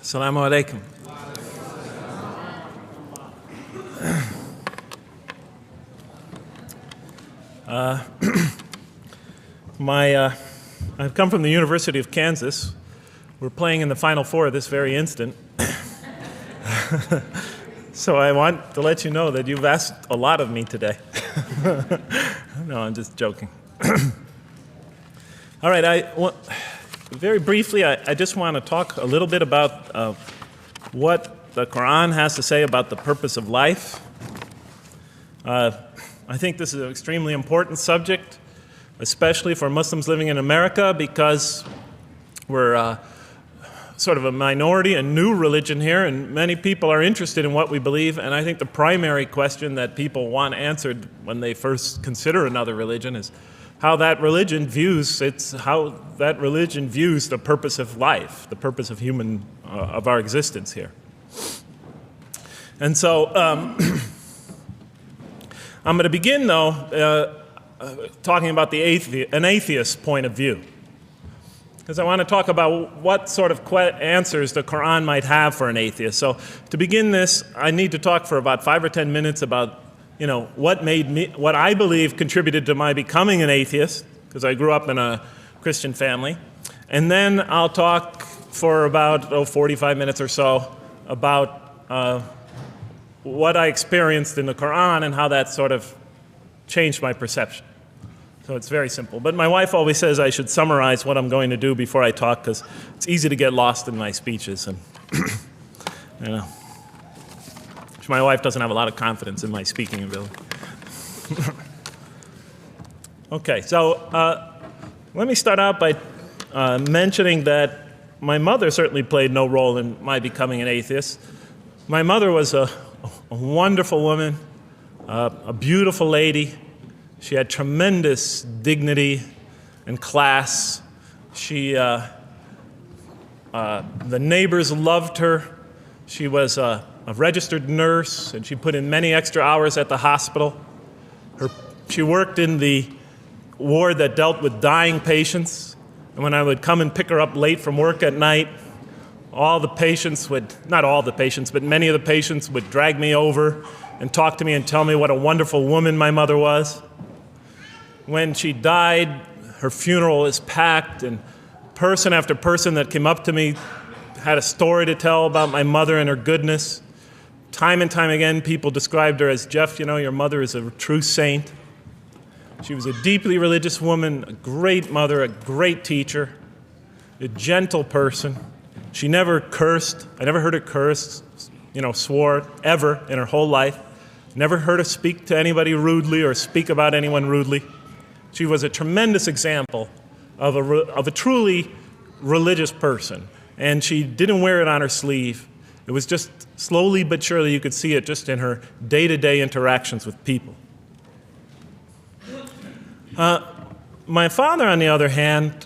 Assalamu alaikum. I've come from the University of Kansas. We're playing in the Final Four this very instant. So I want to let you know that you've asked a lot of me today. No, I'm just joking. All right, very briefly, I just want to talk a little bit about what the Quran has to say about the purpose of life. I think this is an extremely important subject, especially for Muslims living in America, because we're sort of a minority, a new religion here, and many people are interested in what we believe. And I think the primary question that people want answered when they first consider another religion is how that religion views the purpose of life, the purpose of of our existence here. And so I'm going to begin, though, talking about an atheist's point of view, because I want to talk about what sort of answers the Quran might have for an atheist. So to begin this, I need to talk for about 5 or 10 minutes about what I believe contributed to my becoming an atheist, because I grew up in a Christian family. And then I'll talk for about 45 minutes or so about what I experienced in the Quran and how that sort of changed my perception. So it's very simple. But my wife always says I should summarize what I'm going to do before I talk, because it's easy to get lost in my speeches. And my wife doesn't have a lot of confidence in my speaking ability. Okay, so let me start out by mentioning that my mother certainly played no role in my becoming an atheist. My mother was a wonderful woman, a beautiful lady. She had tremendous dignity and class. The neighbors loved her. She was a registered nurse, and she put in many extra hours at the hospital. She worked in the ward that dealt with dying patients, and when I would come and pick her up late from work at night, not all the patients, but many of the patients would drag me over and talk to me and tell me what a wonderful woman my mother was. When she died, her funeral was packed, and person after person that came up to me had a story to tell about my mother and her goodness. Time and time again, people described her as, "Jeff, your mother is a true saint." She was a deeply religious woman, a great mother, a great teacher, a gentle person. She never cursed. I never heard her curse, swore, ever in her whole life. Never heard her speak to anybody rudely or speak about anyone rudely. She was a tremendous example of a truly religious person, and she didn't wear it on her sleeve. It was just slowly but surely you could see it just in her day-to-day interactions with people. My father, on the other hand,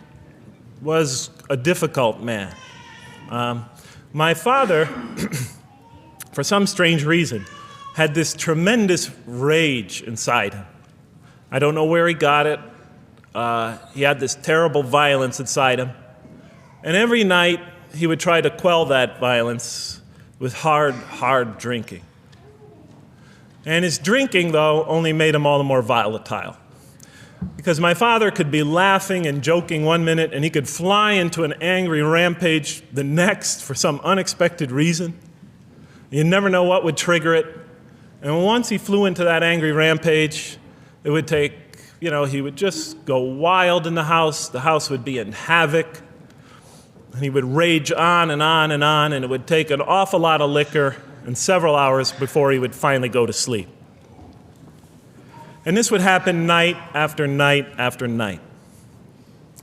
was a difficult man. My father, for some strange reason, had this tremendous rage inside him. I don't know where he got it. He had this terrible violence inside him. And every night he would try to quell that violence with hard drinking. And his drinking, though, only made him all the more volatile. Because my father could be laughing and joking one minute, and he could fly into an angry rampage the next for some unexpected reason. You never know what would trigger it. And once he flew into that angry rampage, it would take, he would just go wild in the house. The house would be in havoc. And he would rage on and on and on, and it would take an awful lot of liquor and several hours before he would finally go to sleep. And this would happen night after night after night.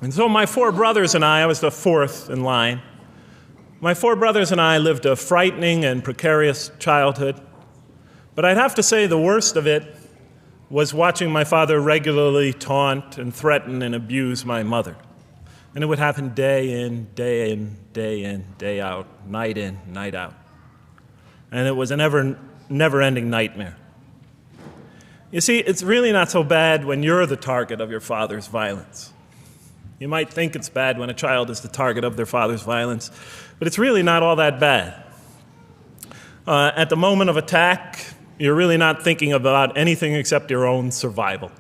And so my 4 brothers and I was the 4th in line. My 4 brothers and I lived a frightening and precarious childhood. But I'd have to say the worst of it was watching my father regularly taunt and threaten and abuse my mother. And it would happen day in, day in, day in, day out, night in, night out. And it was a never-ending nightmare. You see, it's really not so bad when you're the target of your father's violence. You might think it's bad when a child is the target of their father's violence, but it's really not all that bad. At the moment of attack, you're really not thinking about anything except your own survival.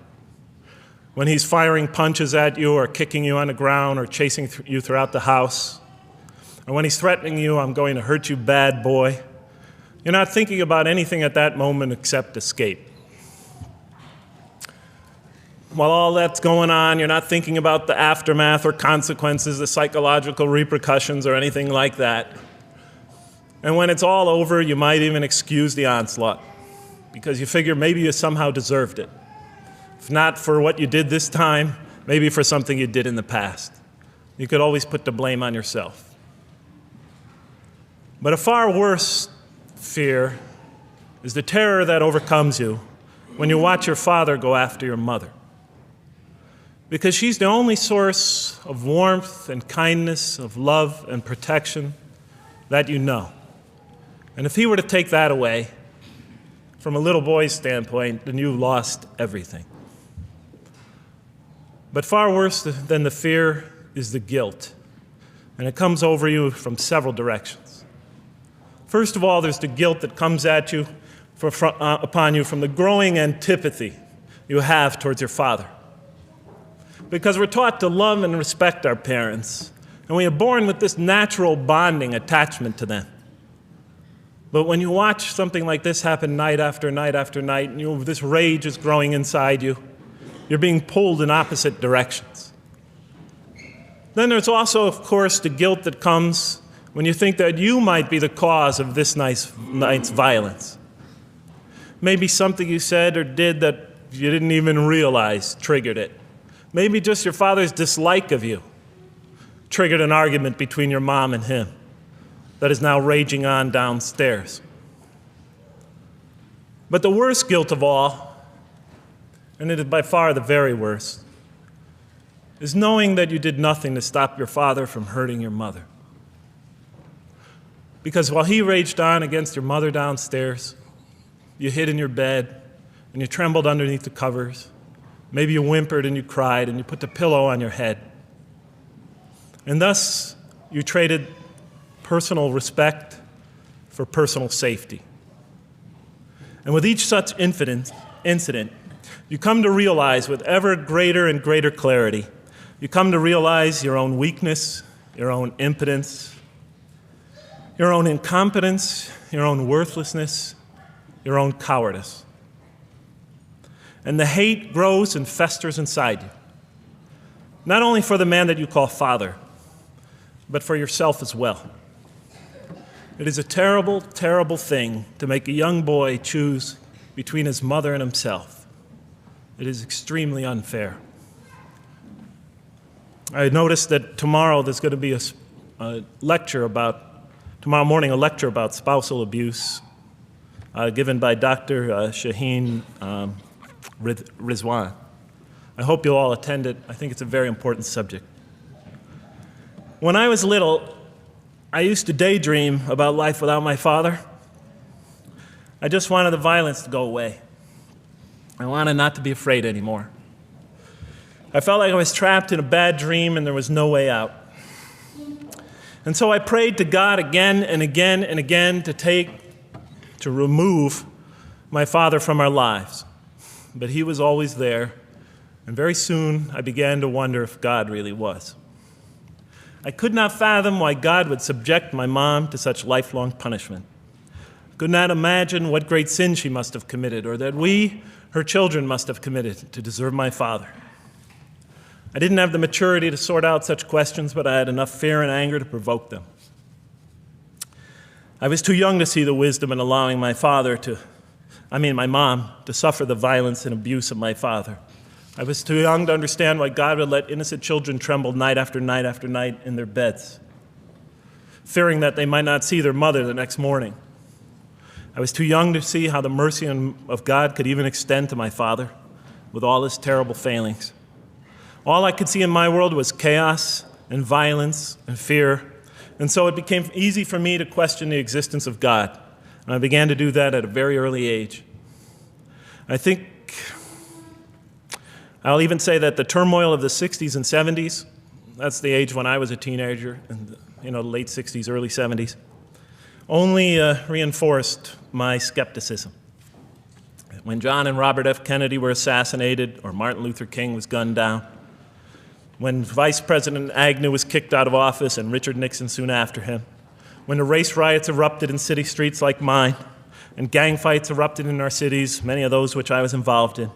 When he's firing punches at you or kicking you on the ground or chasing you throughout the house, or when he's threatening you, "I'm going to hurt you, bad boy," you're not thinking about anything at that moment except escape. While all that's going on, you're not thinking about the aftermath or consequences, the psychological repercussions, or anything like that. And when it's all over, you might even excuse the onslaught because you figure maybe you somehow deserved it. If not for what you did this time, maybe for something you did in the past. You could always put the blame on yourself. But a far worse fear is the terror that overcomes you when you watch your father go after your mother. Because she's the only source of warmth and kindness, of love and protection that you know. And if he were to take that away, from a little boy's standpoint, then you lost everything. But far worse than the fear is the guilt. And it comes over you from several directions. First of all, there's the guilt that comes at you upon you from the growing antipathy you have towards your father. Because we're taught to love and respect our parents, and we are born with this natural bonding attachment to them. But when you watch something like this happen night after night after night, and this rage is growing inside you, you're being pulled in opposite directions. Then there's also, of course, the guilt that comes when you think that you might be the cause of this night's violence. Maybe something you said or did that you didn't even realize triggered it. Maybe just your father's dislike of you triggered an argument between your mom and him that is now raging on downstairs. But the worst guilt of all, and it is by far the very worst, is knowing that you did nothing to stop your father from hurting your mother. Because while he raged on against your mother downstairs, you hid in your bed and you trembled underneath the covers. Maybe you whimpered and you cried and you put the pillow on your head. And thus, you traded personal respect for personal safety. And with each such incident, you come to realize with ever greater and greater clarity, you come to realize your own weakness, your own impotence, your own incompetence, your own worthlessness, your own cowardice. And the hate grows and festers inside you, not only for the man that you call father, but for yourself as well. It is a terrible, terrible thing to make a young boy choose between his mother and himself. It is extremely unfair. I noticed that tomorrow there's going to be tomorrow morning, a lecture about spousal abuse given by Dr. Shaheen Rizwan. I hope you'll all attend it. I think it's a very important subject. When I was little, I used to daydream about life without my father. I just wanted the violence to go away. I wanted not to be afraid anymore. I felt like I was trapped in a bad dream and there was no way out. And so I prayed to God again and again and again to remove my father from our lives. But he was always there, and very soon I began to wonder if God really was. I could not fathom why God would subject my mom to such lifelong punishment. I could not imagine what great sin she must have committed, or that we, her children, must have committed to deserve my father. I didn't have the maturity to sort out such questions, but I had enough fear and anger to provoke them. I was too young to see the wisdom in allowing my mom, to suffer the violence and abuse of my father. I was too young to understand why God would let innocent children tremble night after night after night in their beds, fearing that they might not see their mother the next morning. I was too young to see how the mercy of God could even extend to my father with all his terrible failings. All I could see in my world was chaos and violence and fear, and so it became easy for me to question the existence of God. And I began to do that at a very early age. I'll even say that the turmoil of the 60s and 70s That's the age when I was a teenager in the late 60s, early 70s, only reinforced my skepticism. When John and Robert F. Kennedy were assassinated or Martin Luther King was gunned down, when Vice President Agnew was kicked out of office and Richard Nixon soon after him, when the race riots erupted in city streets like mine, and gang fights erupted in our cities, many of those which I was involved in,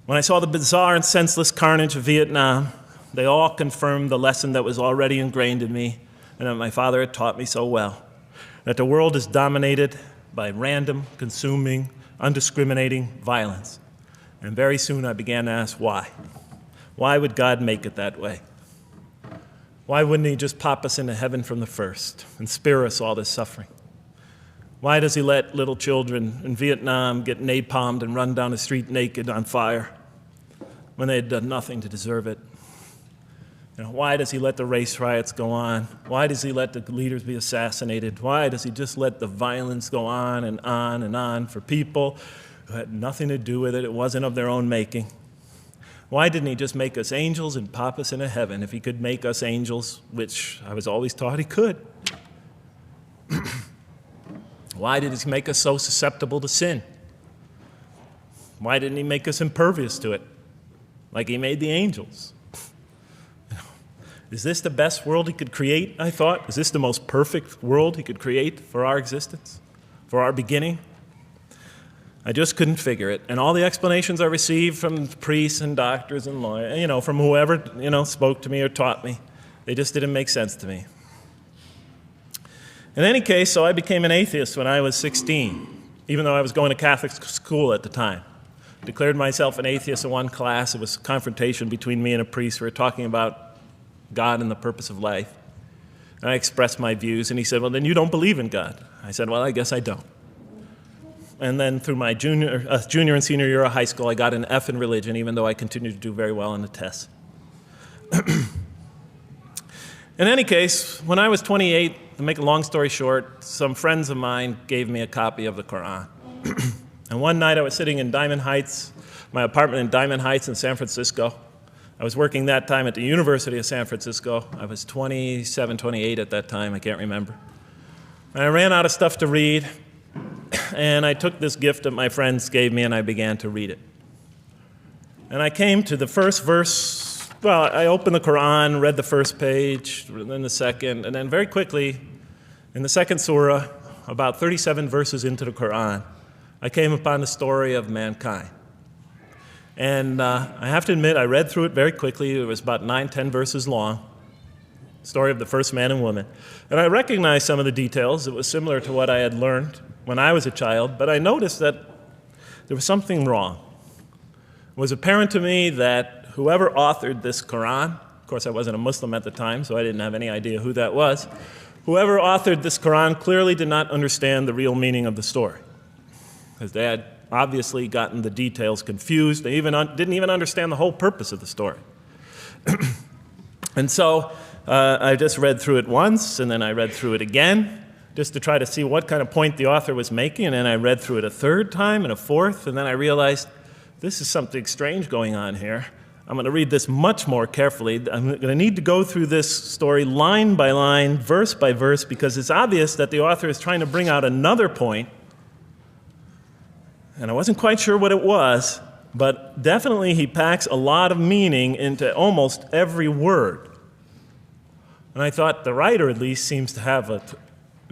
when I saw the bizarre and senseless carnage of Vietnam, they all confirmed the lesson that was already ingrained in me and that my father had taught me so well, that the world is dominated by random, consuming, undiscriminating violence. And very soon I began to ask why. Why would God make it that way? Why wouldn't he just pop us into heaven from the first and spare us all this suffering? Why does he let little children in Vietnam get napalmed and run down the street naked on fire when they had done nothing to deserve it? Why does he let the race riots go on? Why does he let the leaders be assassinated? Why does he just let the violence go on and on and on for people who had nothing to do with it? It wasn't of their own making. Why didn't he just make us angels and pop us into heaven if he could make us angels, which I was always taught he could? Why did he make us so susceptible to sin? Why didn't he make us impervious to it, like he made the angels? Is this the best world he could create, I thought? Is this the most perfect world he could create for our existence, for our beginning? I just couldn't figure it. And all the explanations I received from priests and doctors and lawyers, from whoever, spoke to me or taught me, they just didn't make sense to me. In any case, so I became an atheist when I was 16, even though I was going to Catholic school at the time. Declared myself an atheist in one class. It was a confrontation between me and a priest. We were talking about God and the purpose of life. And I expressed my views, and he said, well, then you don't believe in God. I said, well, I guess I don't. And then through my junior and senior year of high school, I got an F in religion, even though I continued to do very well on the tests. In any case, when I was 28, to make a long story short, some friends of mine gave me a copy of the Quran. And one night I was sitting in Diamond Heights, my apartment in Diamond Heights in San Francisco. I was working that time at the University of San Francisco. I was 27, 28 at that time, I can't remember. And I ran out of stuff to read, and I took this gift that my friends gave me and I began to read it. And I came to the first verse. Well, I opened the Quran, read the first page, then the second, and then very quickly, in the second surah, about 37 verses into the Quran, I came upon the story of mankind. And I have to admit, I read through it very quickly. It was about 9, 10 verses long, story of the first man and woman. And I recognized some of the details. It was similar to what I had learned when I was a child, but I noticed that there was something wrong. It was apparent to me that whoever authored this Quran, of course I wasn't a Muslim at the time, so I didn't have any idea who that was, whoever authored this Quran clearly did not understand the real meaning of the story, because they had obviously gotten the details confused. They didn't even understand the whole purpose of the story. And so I just read through it once, and then I read through it again, just to try to see what kind of point the author was making, and then I read through it a third time and a fourth, and then I realized this is something strange going on here. I'm going to read this much more carefully. I'm going to need to go through this story line by line, verse by verse, because it's obvious that the author is trying to bring out another point. And I wasn't quite sure what it was, but definitely he packs a lot of meaning into almost every word. And I thought the writer, at least, seems to have a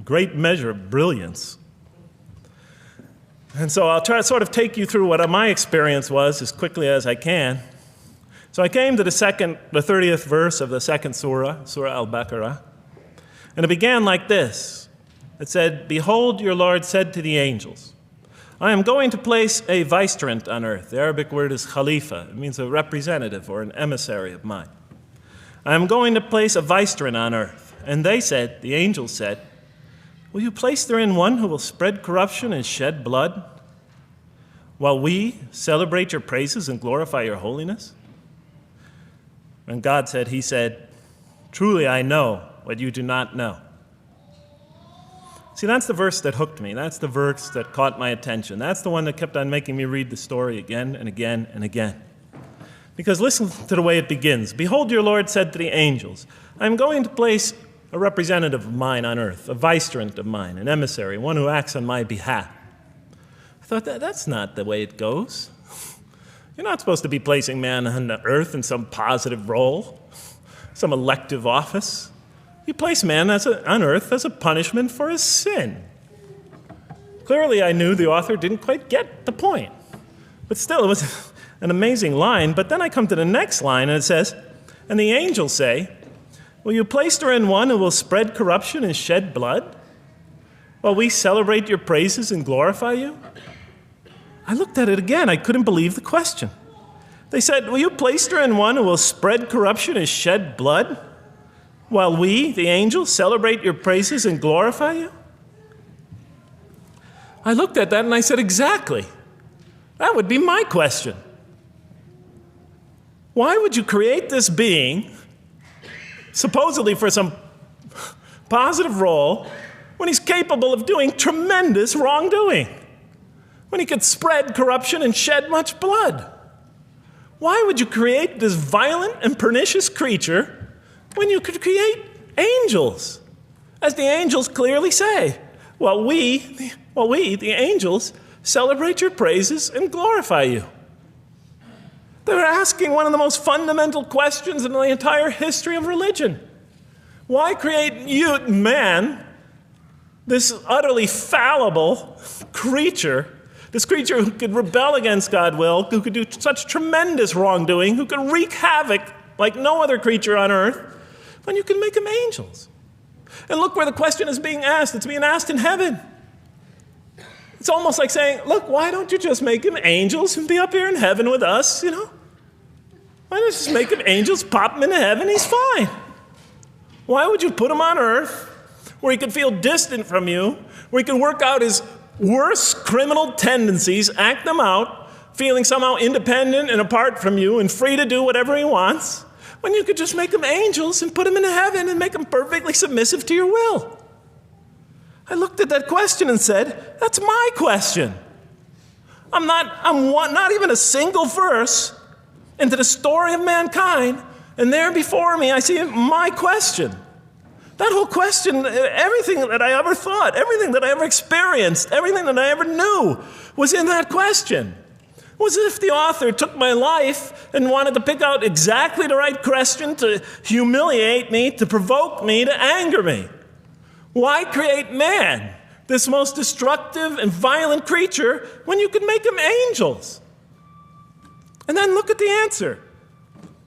great measure of brilliance. And so I'll try to sort of take you through what my experience was as quickly as I can. So I came to the 30th verse of the second surah, Surah Al-Baqarah, and it began like this. It said, "Behold, your Lord said to the angels, I am going to place a vicegerent on earth." The Arabic word is khalifa. It means a representative or an emissary of mine. "I am going to place a vicegerent on earth." And they said, the angels said, "Will you place therein one who will spread corruption and shed blood, while we celebrate your praises and glorify your holiness?" And God said, he said, "Truly I know what you do not know." See, that's the verse that hooked me. That's the verse that caught my attention. That's the one that kept on making me read the story again and again and again. Because listen to the way it begins. Behold, your Lord said to the angels, I am going to place a representative of mine on earth, a vicegerent of mine, an emissary, one who acts on my behalf. I thought, that's not the way it goes. You're not supposed to be placing man on the earth in some positive role, some elective office. You place man on earth as a punishment for his sin. Clearly, I knew the author didn't quite get the point. But still, it was an amazing line. But then I come to the next line, and it says, and the angels say, will you place her in one who will spread corruption and shed blood, while we celebrate your praises and glorify you? I looked at it again. I couldn't believe the question. They said, will you place her in one who will spread corruption and shed blood, while we, the angels, celebrate your praises and glorify you? I looked at that and I said, exactly. That would be my question. Why would you create this being, supposedly for some positive role, when he's capable of doing tremendous wrongdoing? When he could spread corruption and shed much blood? Why would you create this violent and pernicious creature when you could create angels? As the angels clearly say, while we, the angels, celebrate your praises and glorify you. They're asking one of the most fundamental questions in the entire history of religion. Why create you, man, this utterly fallible creature, this creature who could rebel against God's will, who could do such tremendous wrongdoing, who could wreak havoc like no other creature on earth, when you can make them angels? And look where the question is being asked. It's being asked in heaven. It's almost like saying, look, why don't you just make them angels and be up here in heaven with us, Why don't you just make them angels, pop them into heaven, he's fine. Why would you put him on earth where he could feel distant from you, where he could work out his worst criminal tendencies, act them out, feeling somehow independent and apart from you and free to do whatever he wants, when you could just make them angels and put them into heaven and make them perfectly submissive to your will? I looked at that question and said, that's my question. I'm not even a single verse into the story of mankind, and there before me I see my question. That whole question, everything that I ever thought, everything that I ever experienced, everything that I ever knew was in that question. It was as if the author took my life and wanted to pick out exactly the right question to humiliate me, to provoke me, to anger me. Why create man, this most destructive and violent creature, when you could make them angels? And then look at the answer.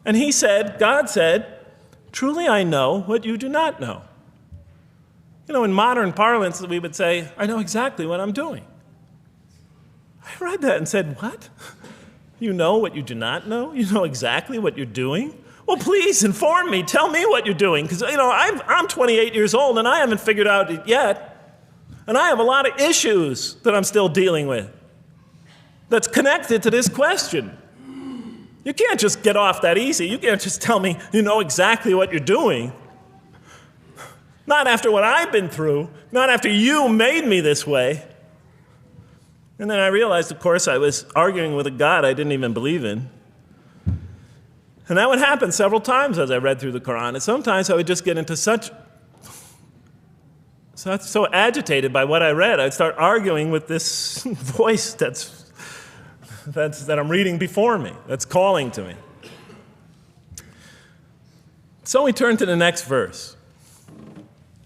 And he said, God said, truly I know what you do not know. In modern parlance, we would say, I know exactly what I'm doing. I read that and said, what? You know what you do not know? You know exactly what you're doing? Well, please inform me. Tell me what you're doing. Because, I'm 28 years old and I haven't figured out it yet. And I have a lot of issues that I'm still dealing with that's connected to this question. You can't just get off that easy. You can't just tell me you know exactly what you're doing. Not after what I've been through. Not after you made me this way. And then I realized, of course, I was arguing with a God I didn't even believe in. And that would happen several times as I read through the Quran. And sometimes I would just get into so agitated by what I read, I'd start arguing with this voice that I'm reading before me, that's calling to me. So we turn to the next verse.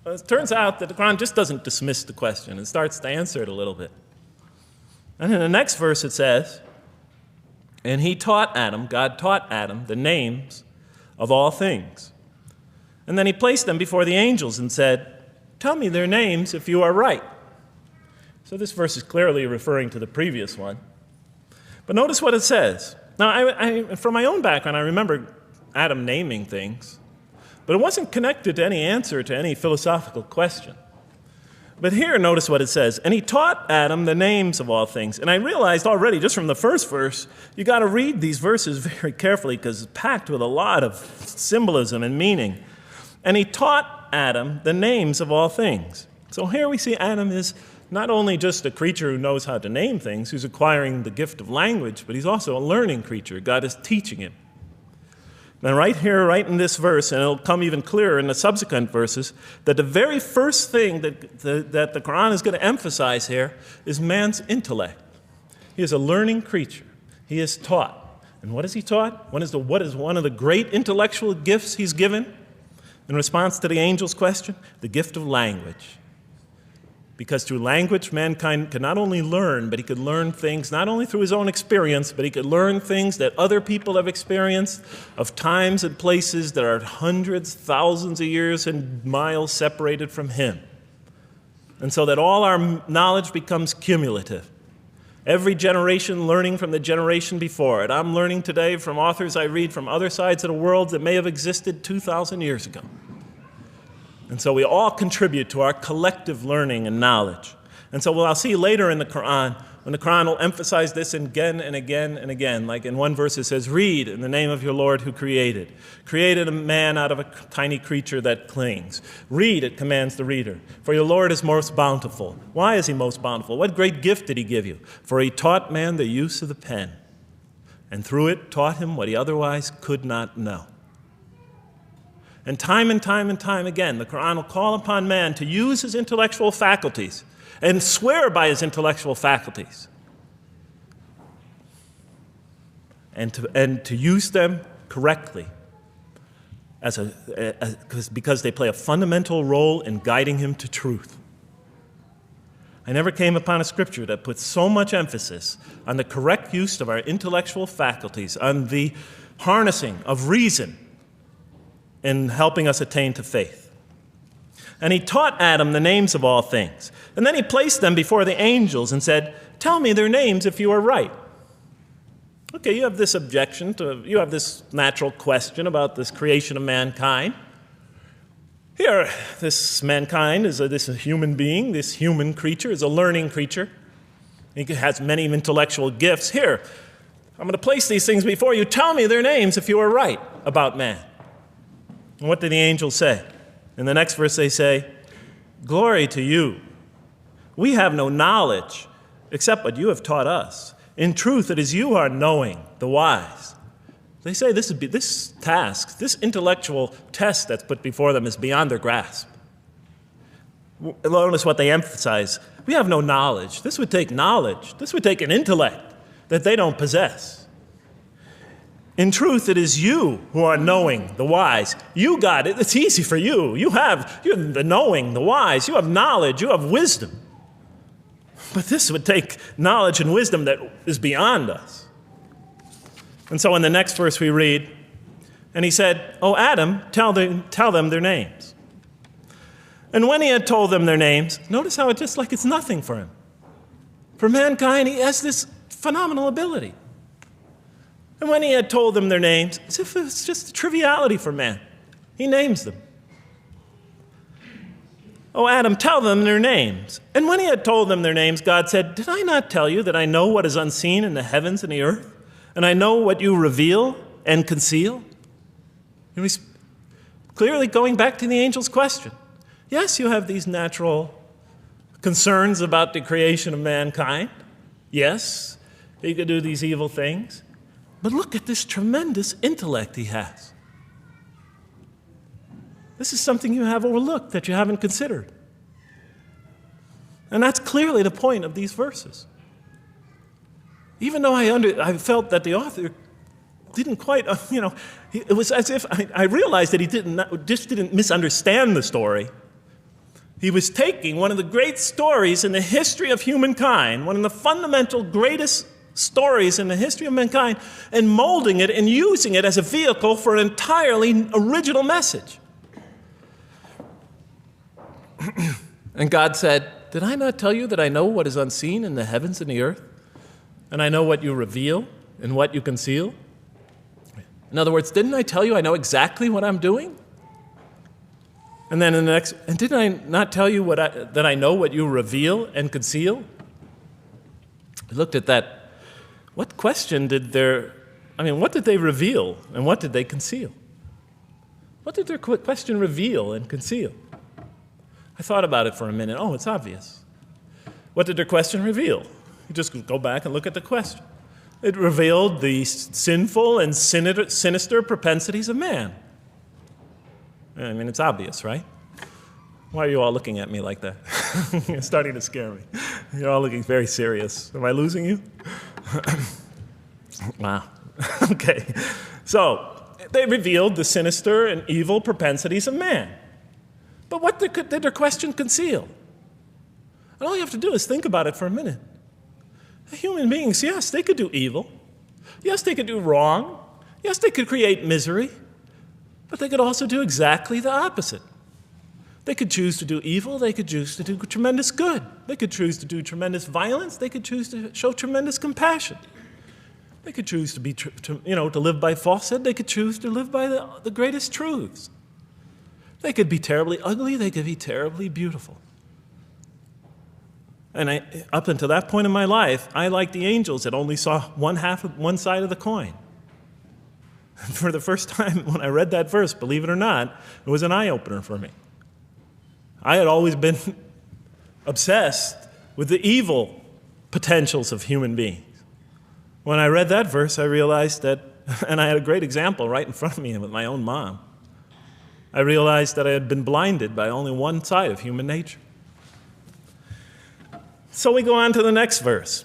Well, it turns out that the Quran just doesn't dismiss the question. It starts to answer it a little bit. And in the next verse it says, and God taught Adam the names of all things. And then he placed them before the angels and said, tell me their names if you are right. So this verse is clearly referring to the previous one. But notice what it says. Now, from my own background, I remember Adam naming things, but it wasn't connected to any answer to any philosophical question. But here, notice what it says. And he taught Adam the names of all things. And I realized already, just from the first verse, you got to read these verses very carefully because it's packed with a lot of symbolism and meaning. And he taught Adam the names of all things. So here we see Adam is not only just a creature who knows how to name things, who's acquiring the gift of language, but he's also a learning creature. God is teaching him. Then right here, right in this verse, and it'll come even clearer in the subsequent verses, that the very first thing that the Quran is going to emphasize here is man's intellect. He is a learning creature. He is taught. And what is he taught? What is one of the great intellectual gifts he's given in response to the angel's question? The gift of language. Because through language, mankind can not only learn, but he could learn things not only through his own experience, but he could learn things that other people have experienced of times and places that are hundreds, thousands of years and miles separated from him. And so that all our knowledge becomes cumulative. Every generation learning from the generation before it. I'm learning today from authors I read from other sides of the world that may have existed 2,000 years ago. And so we all contribute to our collective learning and knowledge. And so I'll see later in the Quran, when the Quran will emphasize this again and again and again. Like in one verse it says, read in the name of your Lord who created a man out of a tiny creature that clings. Read, it commands the reader. For your Lord is most bountiful. Why is he most bountiful? What great gift did he give you? For he taught man the use of the pen, and through it taught him what he otherwise could not know. And time again, the Quran will call upon man to use his intellectual faculties and swear by his intellectual faculties and to use them correctly because they play a fundamental role in guiding him to truth. I never came upon a scripture that puts so much emphasis on the correct use of our intellectual faculties, on the harnessing of reason in helping us attain to faith. And he taught Adam the names of all things. And then he placed them before the angels and said, tell me their names if you are right. Okay, you have this you have this natural question about this creation of mankind. Here, this mankind is this human being, this human creature is a learning creature. He has many intellectual gifts. Here, I'm going to place these things before you. Tell me their names if you are right about man. And what did the angels say? In the next verse they say, glory to you. We have no knowledge except what you have taught us. In truth, it is you who are knowing, the wise. They say this task, this intellectual test that's put before them is beyond their grasp. Notice what they emphasize. We have no knowledge. This would take knowledge. This would take an intellect that they don't possess. In truth, it is you who are knowing, the wise. You got it. It's easy for you. You're the knowing, the wise. You have knowledge. You have wisdom. But this would take knowledge and wisdom that is beyond us. And so in the next verse we read, and he said, "O Adam, tell them their names." And when he had told them their names, notice how it's just like it's nothing for him. For mankind, he has this phenomenal ability. And when he had told them their names, as if it's just a triviality for man, he names them. "O Adam, tell them their names." And when he had told them their names, God said, "Did I not tell you that I know what is unseen in the heavens and the earth? And I know what you reveal and conceal?" And he's clearly going back to the angel's question. Yes, you have these natural concerns about the creation of mankind. Yes, he could do these evil things. But look at this tremendous intellect he has. This is something you have overlooked that you haven't considered. And that's clearly the point of these verses. Even though I felt that the author didn't quite, it was as if I realized that he didn't misunderstand the story. He was taking one of the great stories in the history of humankind, one of the fundamental greatest stories in the history of mankind, and molding it and using it as a vehicle for an entirely original message. And God said, "Did I not tell you that I know what is unseen in the heavens and the earth? And I know what you reveal and what you conceal?" In other words, didn't I tell you I know exactly what I'm doing? And then in the next, and didn't I not tell you that I know what you reveal and conceal? I looked at that. What question what did they reveal and what did they conceal? What did their question reveal and conceal? I thought about it for a minute. Oh, it's obvious. What did their question reveal? You just go back and look at the question. It revealed the sinful and sinister propensities of man. I mean, it's obvious, right? Why are you all looking at me like that? You're starting to scare me. You're all looking very serious. Am I losing you? Wow. Okay. So, they revealed the sinister and evil propensities of man. But what did their question conceal? And all you have to do is think about it for a minute. Human beings, yes, they could do evil. Yes, they could do wrong. Yes, they could create misery. But they could also do exactly the opposite. They could choose to do evil. They could choose to do tremendous good. They could choose to do tremendous violence. They could choose to show tremendous compassion. They could choose to live by falsehood. They could choose to live by the greatest truths. They could be terribly ugly. They could be terribly beautiful. And up until that point in my life, I, like the angels, that only saw one side of the coin. For the first time when I read that verse, believe it or not, it was an eye-opener for me. I had always been obsessed with the evil potentials of human beings. When I read that verse, I realized that, and I had a great example right in front of me with my own mom, I realized that I had been blinded by only one side of human nature. So we go on to the next verse.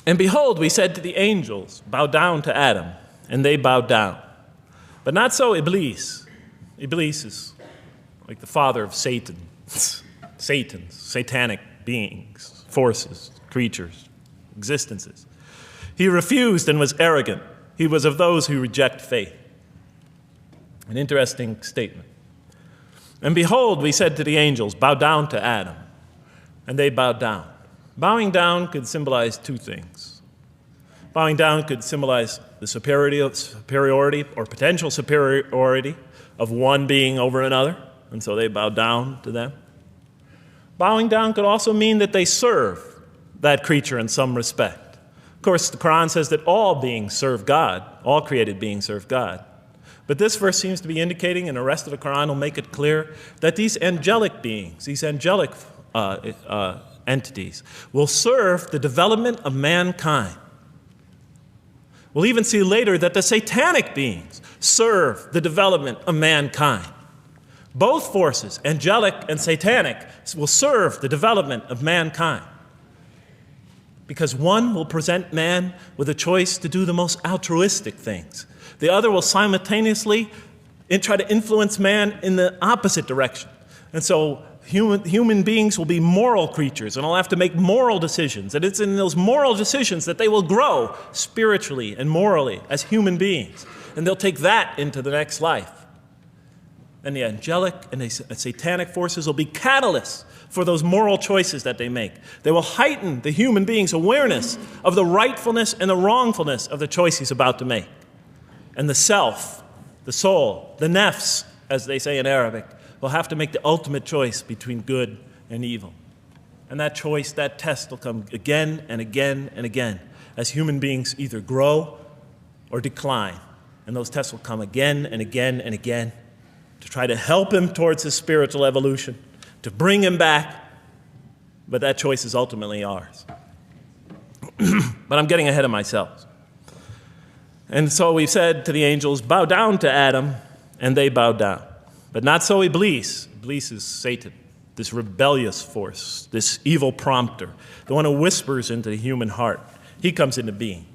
And behold, we said to the angels, bow down to Adam, and they bowed down. But not so Iblis. Iblis is like the father of Satan. Satans, satanic beings, forces, creatures, existences. He refused and was arrogant. He was of those who reject faith. An interesting statement. And behold, we said to the angels, bow down to Adam. And they bowed down. Bowing down could symbolize two things. Bowing down could symbolize the superiority or potential superiority of one being over another, and so they bowed down to them. Bowing down could also mean that they serve that creature in some respect. Of course, the Quran says that all beings serve God, all created beings serve God. But this verse seems to be indicating, and the rest of the Quran will make it clear, that these angelic beings, these angelic entities, will serve the development of mankind. We'll even see later that the satanic beings serve the development of mankind. Both forces, angelic and satanic, will serve the development of mankind. Because one will present man with a choice to do the most altruistic things. The other will simultaneously try to influence man in the opposite direction. And so human beings will be moral creatures, and they'll have to make moral decisions. And it's in those moral decisions that they will grow spiritually and morally as human beings. And they'll take that into the next life. And the angelic and the satanic forces will be catalysts for those moral choices that they make. They will heighten the human being's awareness of the rightfulness and the wrongfulness of the choice he's about to make. And the self, the soul, the nafs, as they say in Arabic, will have to make the ultimate choice between good and evil. And that choice, that test will come again and again and again as human beings either grow or decline. And those tests will come again and again and again to try to help him towards his spiritual evolution, to bring him back. But that choice is ultimately ours. But I'm getting ahead of myself. And so we said to the angels, bow down to Adam, and they bowed down. But not so Iblis. Iblis is Satan, this rebellious force, this evil prompter, the one who whispers into the human heart. He comes into being.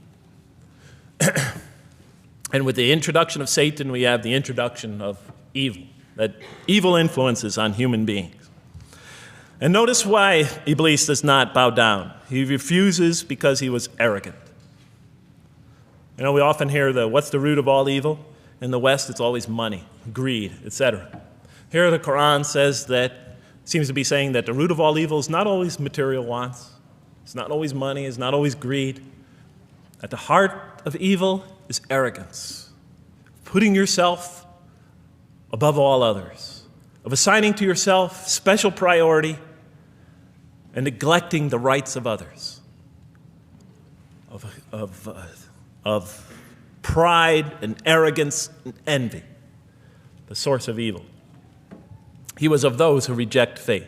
And with the introduction of Satan, we have the introduction of evil, that evil influences on human beings. And notice why Iblis does not bow down. He refuses because he was arrogant. You know, we often hear what's the root of all evil? In the West, it's always money, greed, etc. Here the Quran says that, seems to be saying that the root of all evil is not always material wants. It's not always money, it's not always greed. At the heart of evil is arrogance, putting yourself above all others, of assigning to yourself special priority and neglecting the rights of others, of pride and arrogance and envy, the source of evil. He was of those who reject faith.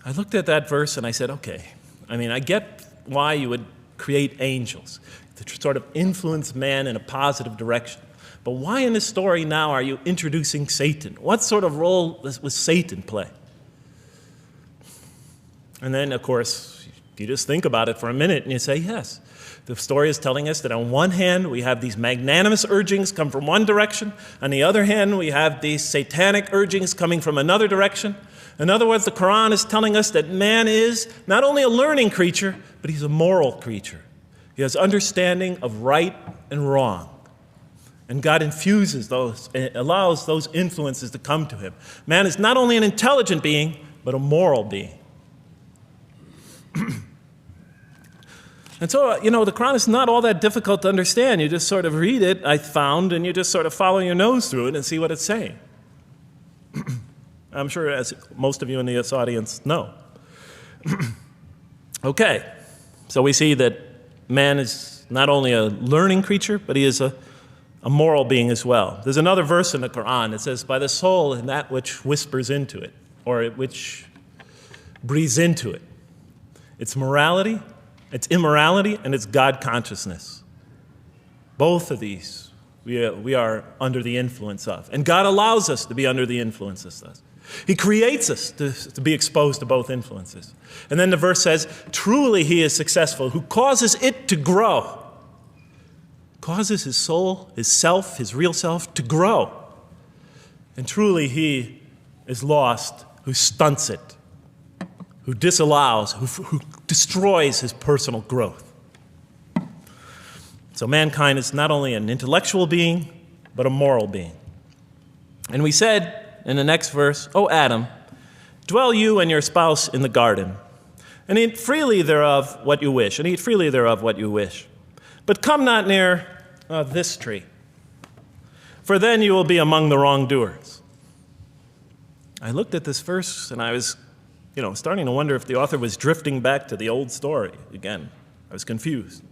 I looked at that verse and I said, okay, I mean, I get why you would create angels, to sort of influence man in a positive direction. But why in this story now are you introducing Satan? What sort of role was Satan play? And then, of course, you just think about it for a minute and you say, yes. The story is telling us that on one hand, we have these magnanimous urgings come from one direction. On the other hand, we have these satanic urgings coming from another direction. In other words, the Quran is telling us that man is not only a learning creature, but he's a moral creature. He has understanding of right and wrong. And God infuses those, allows those influences to come to him. Man is not only an intelligent being, but a moral being. And so, the Quran is not all that difficult to understand. You just sort of read it, I found, and you just sort of follow your nose through it and see what it's saying. I'm sure, as most of you in this audience know. Okay, so we see that man is not only a learning creature, but he is a moral being as well. There's another verse in the Quran that says, by the soul and that which whispers into it, or which breathes into it. It's morality, it's immorality, and it's God consciousness. Both of these we are under the influence of. And God allows us to be under the influences of this. He creates us to be exposed to both influences. And then the verse says, truly he is successful, who causes it to grow. Causes his soul, his self, his real self to grow. And truly he is lost who stunts it, who disallows, who destroys his personal growth. So mankind is not only an intellectual being, but a moral being. And we said in the next verse, O Adam, dwell you and your spouse in the garden, and eat freely thereof what you wish, But come not near this tree, for then you will be among the wrongdoers. I looked at this verse and I was starting to wonder if the author was drifting back to the old story again. I was confused.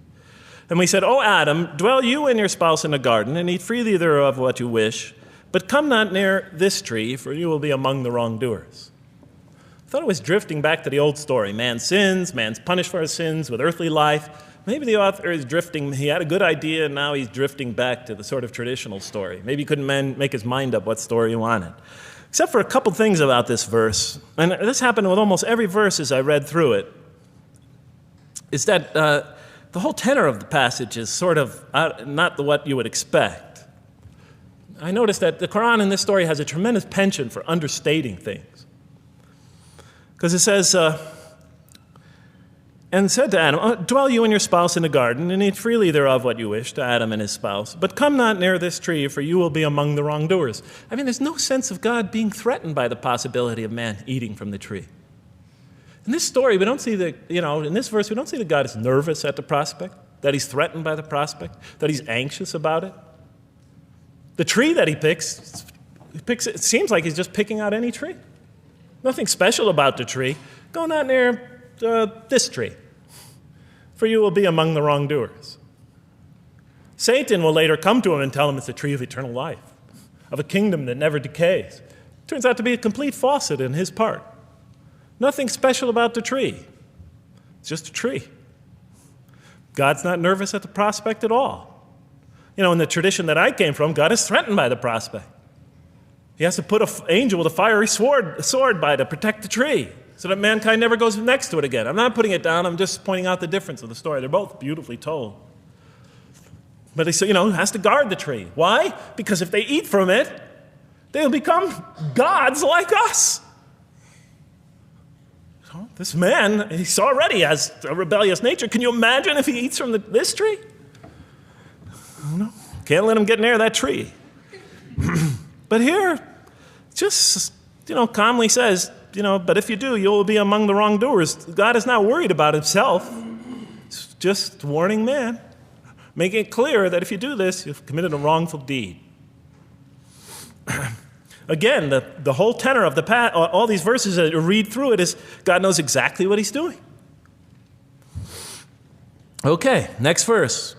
And we said, O Adam, dwell you and your spouse in the garden, and eat freely thereof what you wish, but come not near this tree, for you will be among the wrongdoers. I thought it was drifting back to the old story. Man sins, man's punished for his sins with earthly life. Maybe the author is drifting, he had a good idea, and now he's drifting back to the sort of traditional story. Maybe he couldn't make his mind up what story he wanted. Except for a couple things about this verse, and this happened with almost every verse as I read through it, is that the whole tenor of the passage is sort of not what you would expect. I noticed that the Quran in this story has a tremendous penchant for understating things. Because it says, and said to Adam, dwell you and your spouse in the garden, and eat freely thereof what you wish, to Adam and his spouse. But come not near this tree, for you will be among the wrongdoers. I mean, there's no sense of God being threatened by the possibility of man eating from the tree. In this story, we don't see in this verse, we don't see that God is nervous at the prospect, that he's threatened by the prospect, that he's anxious about it. The tree that he picks, it seems like he's just picking out any tree. Nothing special about the tree. Go not near this tree, for you will be among the wrongdoers. Satan will later come to him and tell him it's a tree of eternal life, of a kingdom that never decays. Turns out to be a complete falsehood in his part. Nothing special about the tree. It's just a tree. God's not nervous at the prospect at all. In the tradition that I came from, God is threatened by the prospect. He has to put an angel with a fiery sword by to protect the tree so that mankind never goes next to it again. I'm not putting it down. I'm just pointing out the difference of the story. They're both beautifully told. But he has to guard the tree. Why? Because if they eat from it, they'll become gods like us. This man, he already has a rebellious nature. Can you imagine if he eats from this tree? No, can't let him get near that tree. But here, just, calmly says, but if you do, you will be among the wrongdoers. God is not worried about himself. He's just warning man, making it clear that if you do this, you've committed a wrongful deed. Again, the whole tenor of all these verses that you read through it is God knows exactly what he's doing. Okay, next verse.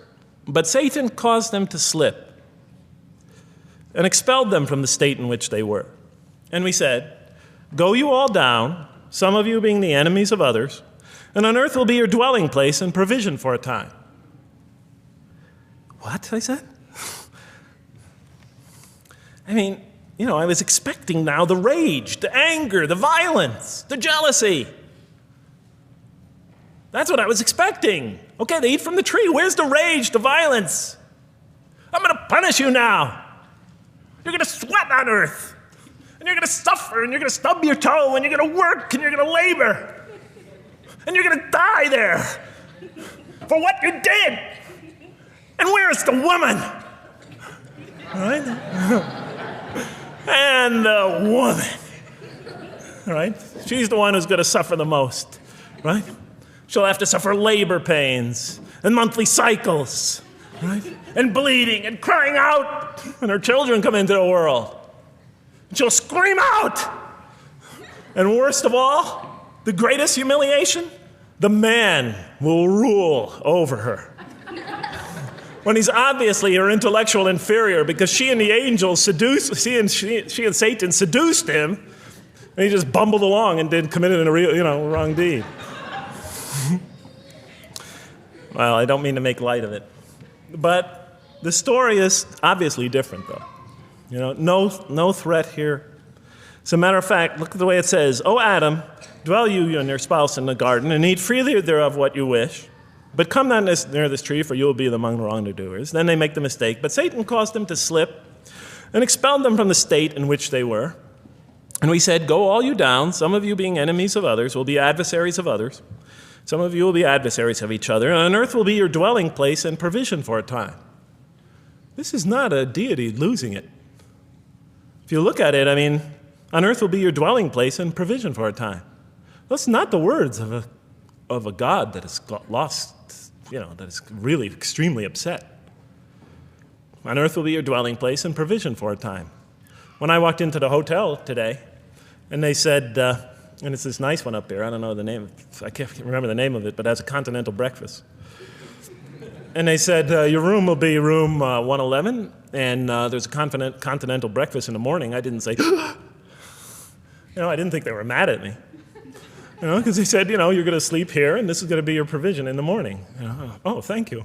But Satan caused them to slip and expelled them from the state in which they were. And we said, go you all down, some of you being the enemies of others, And on earth will be your dwelling place and provision for a time. What? I said. I mean, I was expecting now the rage, the anger, the violence, the jealousy. That's what I was expecting. Okay, they eat from the tree. Where's the rage, the violence? I'm going to punish you now. You're going to sweat on earth. And you're going to suffer, and you're going to stub your toe, and you're going to work, and you're going to labor. And you're going to die there for what you did. And where is the woman? All right? And the woman. All right? She's the one who's going to suffer the most. Right? She'll have to suffer labor pains and monthly cycles. Right? And bleeding and crying out when her children come into the world. And she'll scream out. And worst of all, the greatest humiliation, the man will rule over her. When he's obviously her intellectual inferior because she and the angels she and Satan seduced him, and he just bumbled along and committed a real, wrong deed. Well, I don't mean to make light of it. But the story is obviously different, though. No threat here. As a matter of fact, look at the way it says, "O Adam, dwell you and your spouse in the garden, and eat freely thereof what you wish. But come not near this tree, for you will be among the wrongdoers." Then they make the mistake. But Satan caused them to slip and expelled them from the state in which they were. And we said, "Go all you down, some of you being enemies of others, will be adversaries of others. Some of you will be adversaries of each other, and on earth will be your dwelling place and provision for a time." This is not a deity losing it. If you look at it, on earth will be your dwelling place and provision for a time. That's not the words of a God that has lost, that is really extremely upset. On earth will be your dwelling place and provision for a time. When I walked into the hotel today, and they said, and it's this nice one up there, I don't know the name, I can't remember the name of it, but it has a continental breakfast. And they said, your room will be room 111, and there's a continental breakfast in the morning. I didn't say, I didn't think they were mad at me. Because they said, you're going to sleep here, and this is going to be your provision in the morning. Oh, thank you.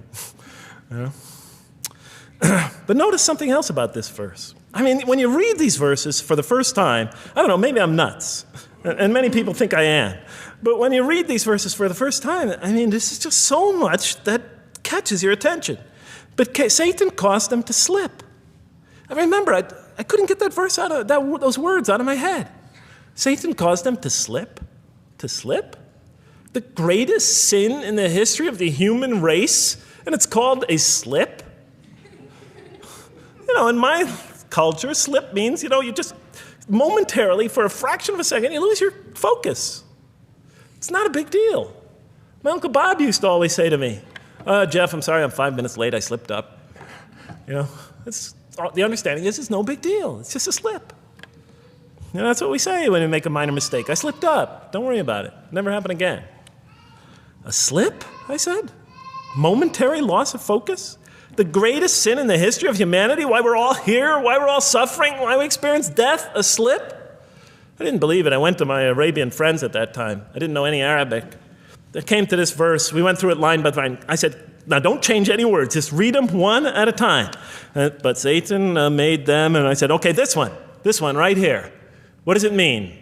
But notice something else about this verse. When you read these verses for the first time, I don't know, maybe I'm nuts, and many people think I am. But when you read these verses for the first time, this is just so much that catches your attention. But Satan caused them to slip. I remember, I couldn't get that verse out of those words out of my head. Satan caused them to slip. To slip? The greatest sin in the history of the human race, and it's called a slip? In my culture, slip means, you just momentarily, for a fraction of a second, you lose your focus. It's not a big deal. My Uncle Bob used to always say to me, "Jeff, I'm sorry I'm 5 minutes late, I slipped up." The understanding is it's no big deal. It's just a slip. That's what we say when we make a minor mistake. I slipped up. Don't worry about it. Never happen again. A slip, I said? Momentary loss of focus? The greatest sin in the history of humanity? Why we're all here? Why we're all suffering? Why we experience death? A slip? I didn't believe it. I went to my Arabian friends at that time. I didn't know any Arabic. They came to this verse. We went through it line by line. I said, now don't change any words. Just read them one at a time. But Satan made them, and I said, okay, this one right here. What does it mean?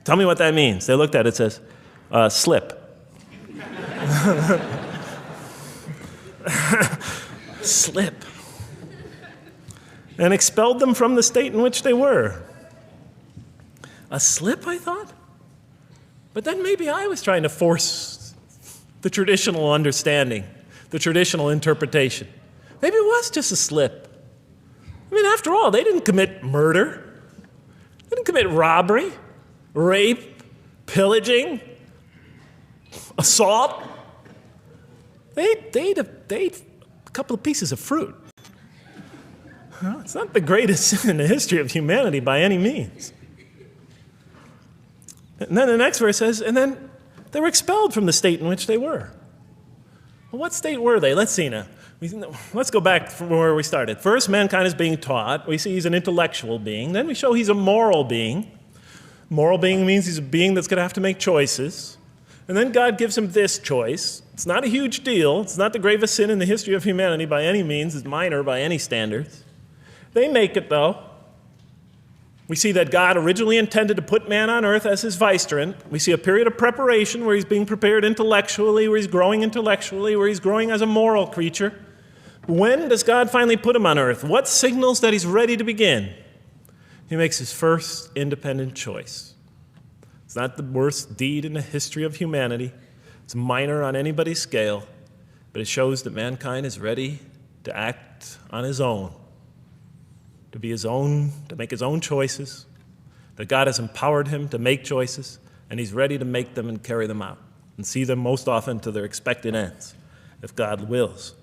Tell me what that means. They looked at it. It says, slip. Slip. And expelled them from the state in which they were. A slip, I thought? But then maybe I was trying to force the traditional understanding, the traditional interpretation. Maybe it was just a slip. After all, they didn't commit murder. They didn't commit robbery, rape, pillaging, assault. They ate a couple of pieces of fruit. It's not the greatest sin in the history of humanity by any means. And then the next verse says, and then they were expelled from the state in which they were. Well, what state were they? Let's see now. Let's go back from where we started. First, mankind is being taught. We see he's an intellectual being. Then we show he's a moral being. Moral being means he's a being that's going to have to make choices. And then God gives him this choice. It's not a huge deal. It's not the gravest sin in the history of humanity by any means. It's minor by any standards. They make it, though. We see that God originally intended to put man on earth as his vicegerent. We see a period of preparation where he's being prepared intellectually, where he's growing as a moral creature. When does God finally put him on earth? What signals that he's ready to begin? He makes his first independent choice. It's not the worst deed in the history of humanity. It's minor on anybody's scale, but it shows that mankind is ready to act on his own, to be his own, to make his own choices, that God has empowered him to make choices, and he's ready to make them and carry them out and see them most often to their expected ends, if God wills.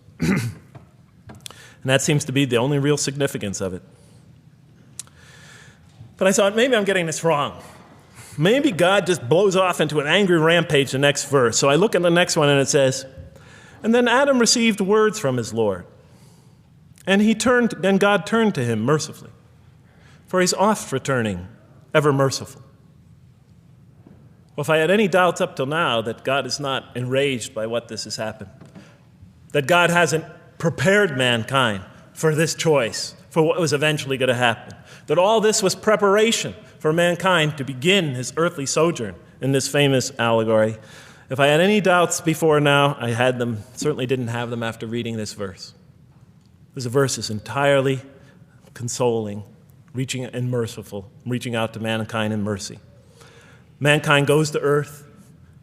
And that seems to be the only real significance of it. But I thought, maybe I'm getting this wrong. Maybe God just blows off into an angry rampage the next verse. So I look at the next one and it says, "And then Adam received words from his Lord. And God turned to him mercifully, for he's oft returning, ever merciful." Well, if I had any doubts up till now that God is not enraged by what this has happened, that God hasn't prepared mankind for this choice, for what was eventually going to happen, that all this was preparation for mankind to begin his earthly sojourn in this famous allegory. If I had any doubts before now, I had them, certainly didn't have them after reading this verse. This verse is entirely consoling, reaching and merciful, reaching out to mankind in mercy. Mankind goes to earth.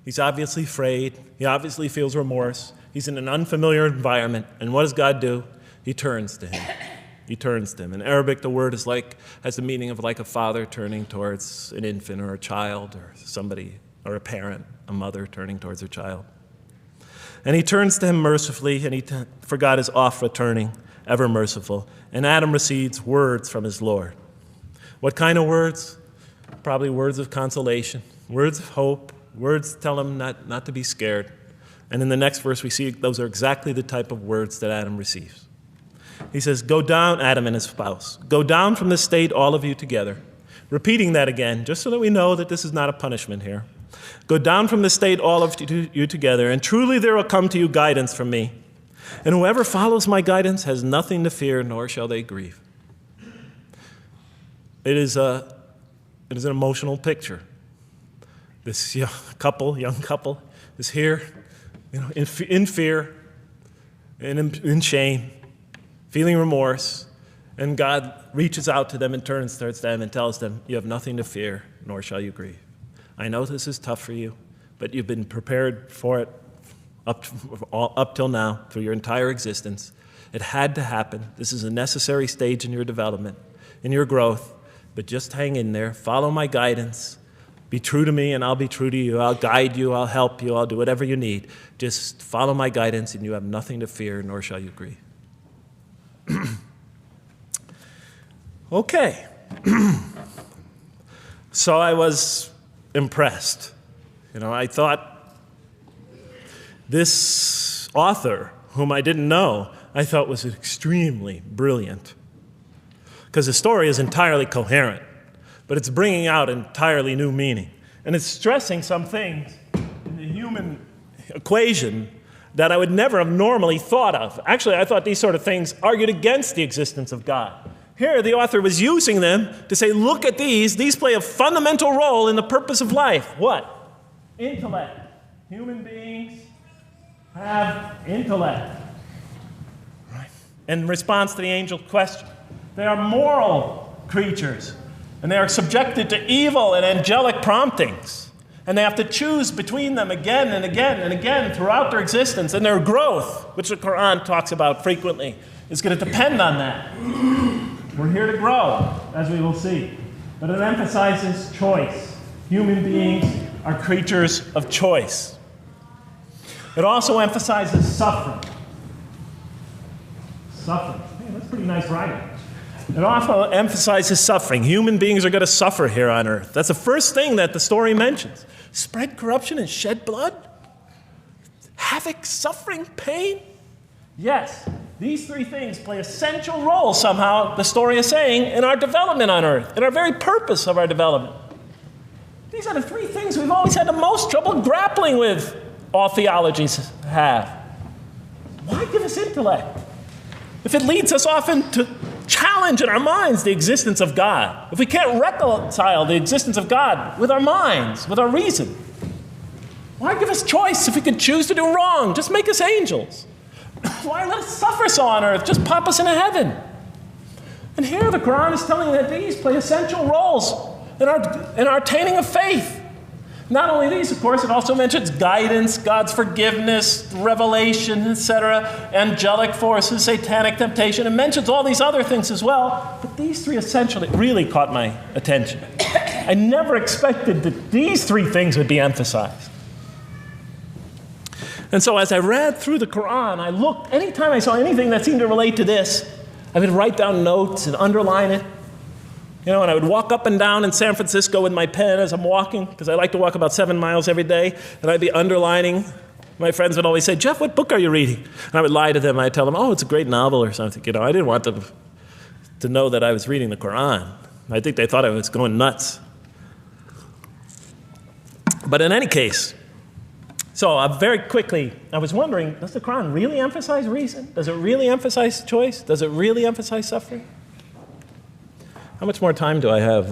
He's obviously afraid. He obviously feels remorse. He's in an unfamiliar environment. And what does God do? He turns to him. He turns to him. In Arabic, the word has the meaning of like a father turning towards an infant or a child or somebody, or a parent, a mother turning towards her child. And he turns to him mercifully, for God is oft returning, ever merciful. And Adam receives words from his Lord. What kind of words? Probably words of consolation, words of hope, words tell him not to be scared. And in the next verse, we see those are exactly the type of words that Adam receives. He says, "Go down," Adam and his spouse, "go down from this state, all of you together." Repeating that again, just so that we know that this is not a punishment here. "Go down from this state, all of you together, and truly there will come to you guidance from me. And whoever follows my guidance has nothing to fear, nor shall they grieve." It is an emotional picture. This young couple is here, in fear and in shame, feeling remorse, and God reaches out to them and turns towards them and tells them, "You have nothing to fear, nor shall you grieve. I know this is tough for you, but you've been prepared for it up till now, through your entire existence. It had to happen. This is a necessary stage in your development, in your growth, but just hang in there, follow my guidance, be true to me and I'll be true to you. I'll guide you, I'll help you, I'll do whatever you need. Just follow my guidance and you have nothing to fear, nor shall you grieve." Okay. So I was impressed. I thought this author, whom I didn't know, I thought was extremely brilliant. Because the story is entirely coherent, but it's bringing out entirely new meaning. And it's stressing some things in the human equation that I would never have normally thought of. Actually, I thought these sort of things argued against the existence of God. Here, the author was using them to say, look at these. These play a fundamental role in the purpose of life. What? Intellect. Human beings have intellect. Right. In response to the angel's question, they are moral creatures, and they are subjected to evil and angelic promptings. And they have to choose between them again and again and again throughout their existence. And their growth, which the Quran talks about frequently, is going to depend on that. We're here to grow, as we will see. But it emphasizes choice. Human beings are creatures of choice. It also emphasizes suffering. Suffering. Hey, that's pretty nice writing. It also emphasizes suffering. Human beings are going to suffer here on earth. That's the first thing that the story mentions. Spread corruption and shed blood? Havoc, suffering, pain? Yes, these three things play essential roles somehow, the story is saying, in our development on earth, in our very purpose of our development. These are the three things we've always had the most trouble grappling with, all theologies have. Why give us intellect if it leads us often to challenge in our minds the existence of God? If we can't reconcile the existence of God with our minds, with our reason, why give us choice if we can choose to do wrong? Just make us angels. Why let us suffer so on earth? Just pop us into heaven. And here the Quran is telling that these play essential roles in our attaining of faith. Not only these, of course, it also mentions guidance, God's forgiveness, revelation, etc., angelic forces, satanic temptation. It mentions all these other things as well, but these three essentially really caught my attention. I never expected that these three things would be emphasized. And so as I read through the Quran, I looked, anytime I saw anything that seemed to relate to this, I would write down notes and underline it. And I would walk up and down in San Francisco with my pen as I'm walking, because I like to walk about 7 miles every day, and I'd be underlining. My friends would always say, "Jeff, what book are you reading?" And I would lie to them. I'd tell them, "Oh, it's a great novel or something." I didn't want them to know that I was reading the Quran. I think they thought I was going nuts. But in any case, so very quickly, I was wondering, does the Quran really emphasize reason? Does it really emphasize choice? Does it really emphasize suffering? How much more time do I have,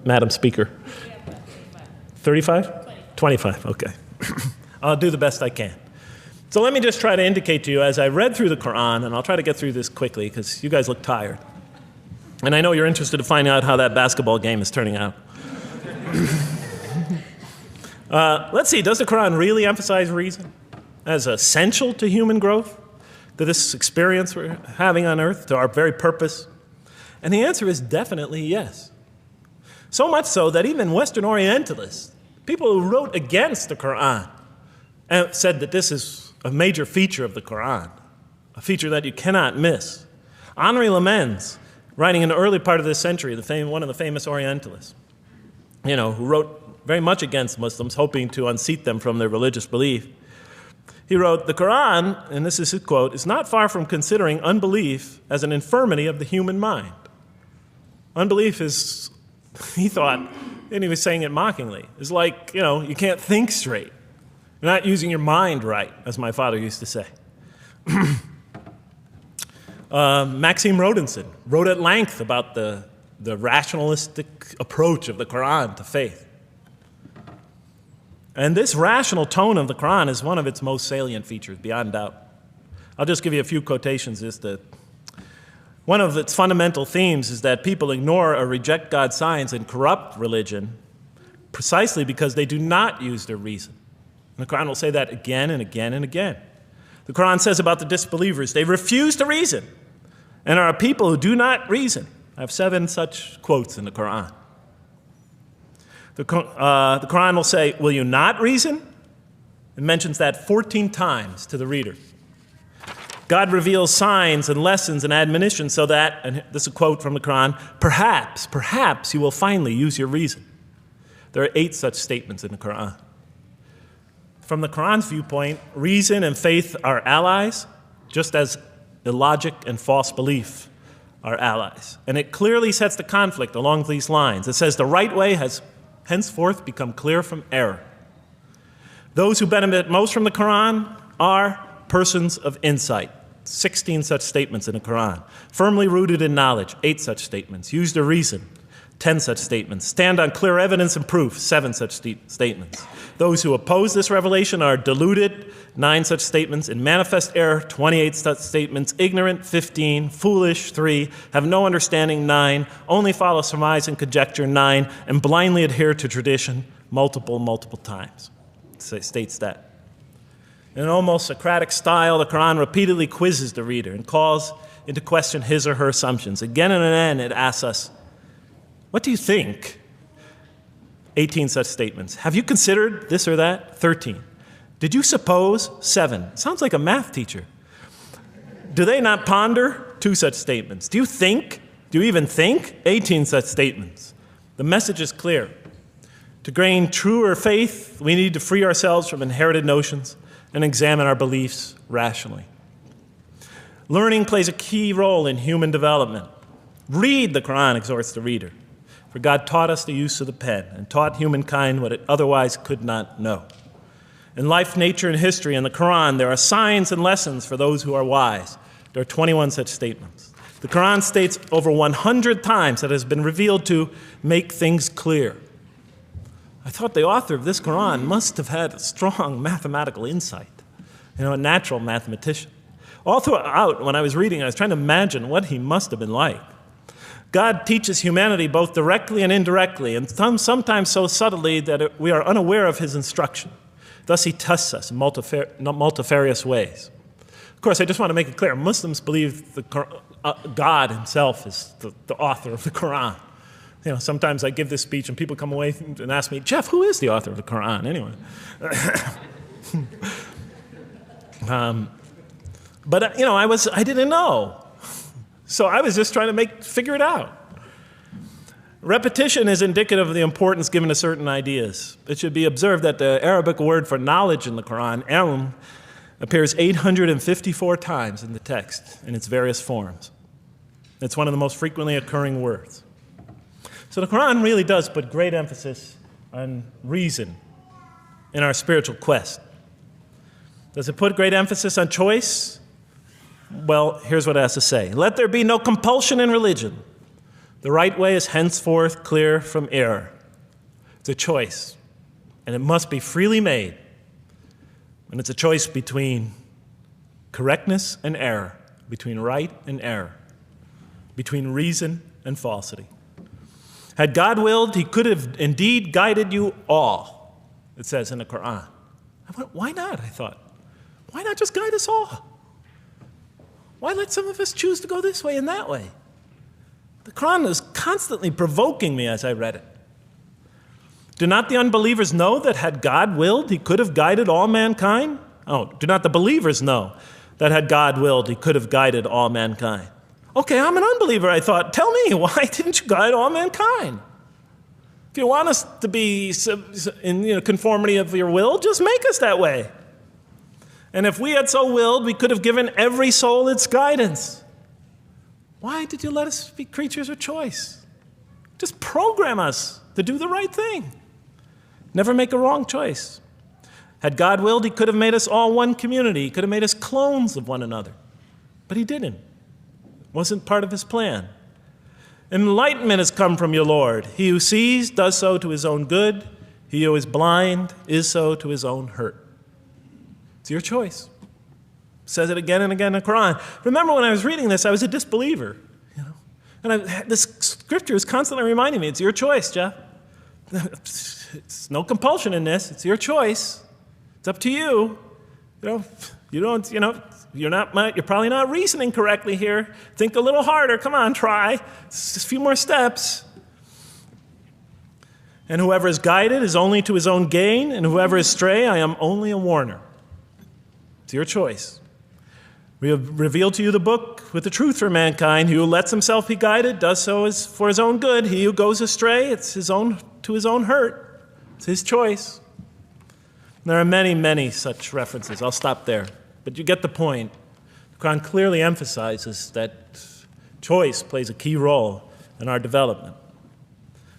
Madam Speaker? 35? 25, okay. I'll do the best I can. So let me just try to indicate to you, as I read through the Quran, and I'll try to get through this quickly because you guys look tired. And I know you're interested to find out how that basketball game is turning out. Let's see, does the Quran really emphasize reason as essential to human growth, to this experience we're having on earth, to our very purpose? And the answer is definitely yes. So much so that even Western Orientalists, people who wrote against the Quran, said that this is a major feature of the Quran, a feature that you cannot miss. Henri Lemens, writing in the early part of this century, one of the famous Orientalists, who wrote very much against Muslims, hoping to unseat them from their religious belief. He wrote, "The Quran," and this is his quote, "is not far from considering unbelief as an infirmity of the human mind." Unbelief is, he thought, and he was saying it mockingly, is like, you can't think straight. You're not using your mind right, as my father used to say. Maxime Rodinson wrote at length about the rationalistic approach of the Quran to faith. And this rational tone of the Quran is one of its most salient features, beyond doubt. I'll just give you a few quotations. One of its fundamental themes is that people ignore or reject God's signs and corrupt religion precisely because they do not use their reason. And the Quran will say that again and again and again. The Quran says about the disbelievers, they refuse to reason and are a people who do not reason. I have 7 such quotes in the Quran. The Quran will say, "Will you not reason?" It mentions that 14 times to the reader. God reveals signs and lessons and admonitions so that, and this is a quote from the Quran, perhaps you will finally use your reason. There are 8 such statements in the Quran. From the Quran's viewpoint, reason and faith are allies, just as illogic and false belief are allies. And it clearly sets the conflict along these lines. It says the right way has henceforth become clear from error. Those who benefit most from the Quran are persons of insight. 16 such statements in the Quran. Firmly rooted in knowledge, 8 such statements. Use their reason, 10 such statements. Stand on clear evidence and proof, 7 such statements. Those who oppose this revelation are deluded, 9 such statements. In manifest error, 28 such statements. Ignorant, 15. Foolish, 3. Have no understanding, 9. Only follow surmise and conjecture, 9. And blindly adhere to tradition, multiple times. It states that. In an almost Socratic style, the Quran repeatedly quizzes the reader and calls into question his or her assumptions. Again and again, it asks us, what do you think? 18 such statements. Have you considered this or that? 13. Did you suppose? 7. Sounds like a math teacher. Do they not ponder? 2 such statements. Do you think? Do you even think? 18 such statements. The message is clear. To gain truer faith, we need to free ourselves from inherited notions and examine our beliefs rationally. Learning plays a key role in human development. Read, the Quran exhorts the reader. For God taught us the use of the pen and taught humankind what it otherwise could not know. In life, nature, and history, in the Quran, there are signs and lessons for those who are wise. There are 21 such statements. The Quran states over 100 times that it has been revealed to make things clear. I thought the author of this Quran must have had a strong mathematical insight, a natural mathematician. All throughout, when I was reading, I was trying to imagine what he must have been like. God teaches humanity both directly and indirectly, and sometimes so subtly that we are unaware of his instruction. Thus, he tests us in multifarious ways. Of course, I just want to make it clear, Muslims believe God himself is the author of the Quran. Sometimes I give this speech and people come away and ask me, Jeff, who is the author of the Quran anyway? But I didn't know. So I was just trying to figure it out. Repetition is indicative of the importance given to certain ideas. It should be observed that the Arabic word for knowledge in the Quran, ilm, appears 854 times in the text in its various forms. It's one of the most frequently occurring words. So the Quran really does put great emphasis on reason in our spiritual quest. Does it put great emphasis on choice? Well, here's what it has to say. Let there be no compulsion in religion. The right way is henceforth clear from error. It's a choice, and it must be freely made. And it's a choice between correctness and error, between right and error, between reason and falsity. Had God willed, he could have indeed guided you all, it says in the Quran. I went, why not? I thought. Why not just guide us all? Why let some of us choose to go this way and that way? The Quran was constantly provoking me as I read it. Do not the unbelievers know that had God willed, he could have guided all mankind? Oh, do not the believers know that had God willed, he could have guided all mankind? Okay, I'm an unbeliever, I thought. Tell me, why didn't you guide all mankind? If you want us to be in conformity of your will, just make us that way. And if we had so willed, we could have given every soul its guidance. Why did you let us be creatures of choice? Just program us to do the right thing. Never make a wrong choice. Had God willed, he could have made us all one community. He could have made us clones of one another. But he didn't. It wasn't part of his plan. Enlightenment has come from your Lord. He who sees does so to his own good. He who is blind is so to his own hurt. It's your choice. It says it again and again in the Quran. Remember when I was reading this, I was a disbeliever. And this scripture is constantly reminding me, it's your choice, Jeff. It's no compulsion in this. It's your choice. It's up to you. You're probably not reasoning correctly here. Think a little harder. Come on, try. Just a few more steps. And whoever is guided is only to his own gain, and whoever is stray, I am only a warner. It's your choice. We have revealed to you the book with the truth for mankind. He who lets himself be guided does so for his own good. He who goes astray, it's to his own hurt. It's his choice. There are many, many such references. I'll stop there. But you get the point. The Quran clearly emphasizes that choice plays a key role in our development.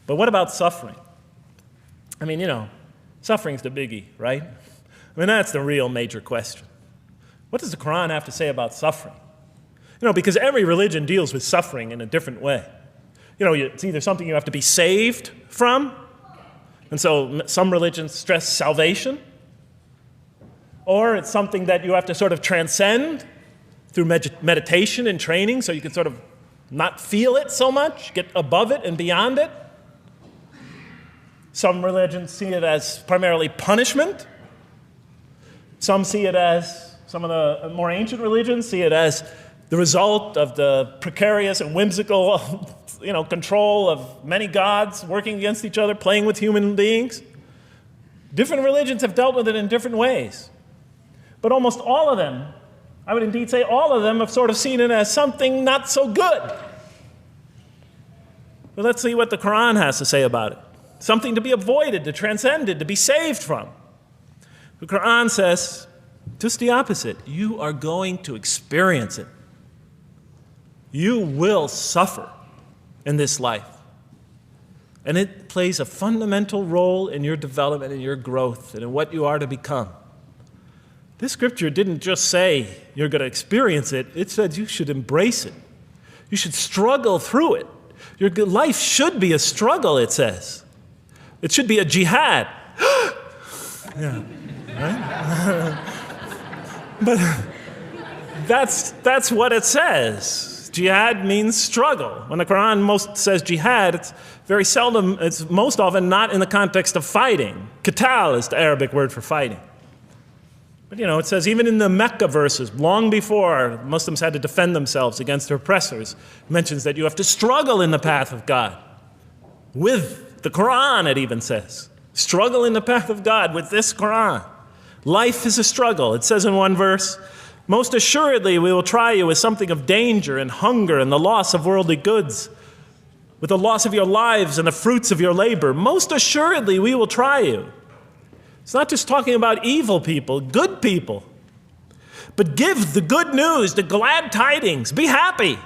But what about suffering? Suffering's the biggie, right? That's the real major question. What does the Quran have to say about suffering? Because every religion deals with suffering in a different way. It's either something you have to be saved from, and so some religions stress salvation, or it's something that you have to sort of transcend through meditation and training so you can sort of not feel it so much, get above it and beyond it. Some religions see it as primarily punishment. Some of the more ancient religions see it as the result of the precarious and whimsical, control of many gods working against each other, playing with human beings. Different religions have dealt with it in different ways. But almost all of them, I would indeed say all of them, have sort of seen it as something not so good. But let's see what the Quran has to say about it. Something to be avoided, to transcended, to be saved from. The Quran says just the opposite. You are going to experience it. You will suffer in this life. And it plays a fundamental role in your development and your growth and in what you are to become. This scripture didn't just say you're going to experience it. It said you should embrace it. You should struggle through it. Your life should be a struggle, it says. It should be a jihad. Yeah, right? But that's what it says. Jihad means struggle. When the Quran most says jihad, it's very seldom, it's most often not in the context of fighting. Qital is the Arabic word for fighting. But it says even in the Mecca verses, long before Muslims had to defend themselves against their oppressors, it mentions that you have to struggle in the path of God. With the Quran, it even says. Struggle in the path of God with this Quran. Life is a struggle. It says in one verse, most assuredly we will try you with something of danger and hunger and the loss of worldly goods, with the loss of your lives and the fruits of your labor. Most assuredly we will try you. It's not just talking about evil people, good people. But give the good news, the glad tidings. Be happy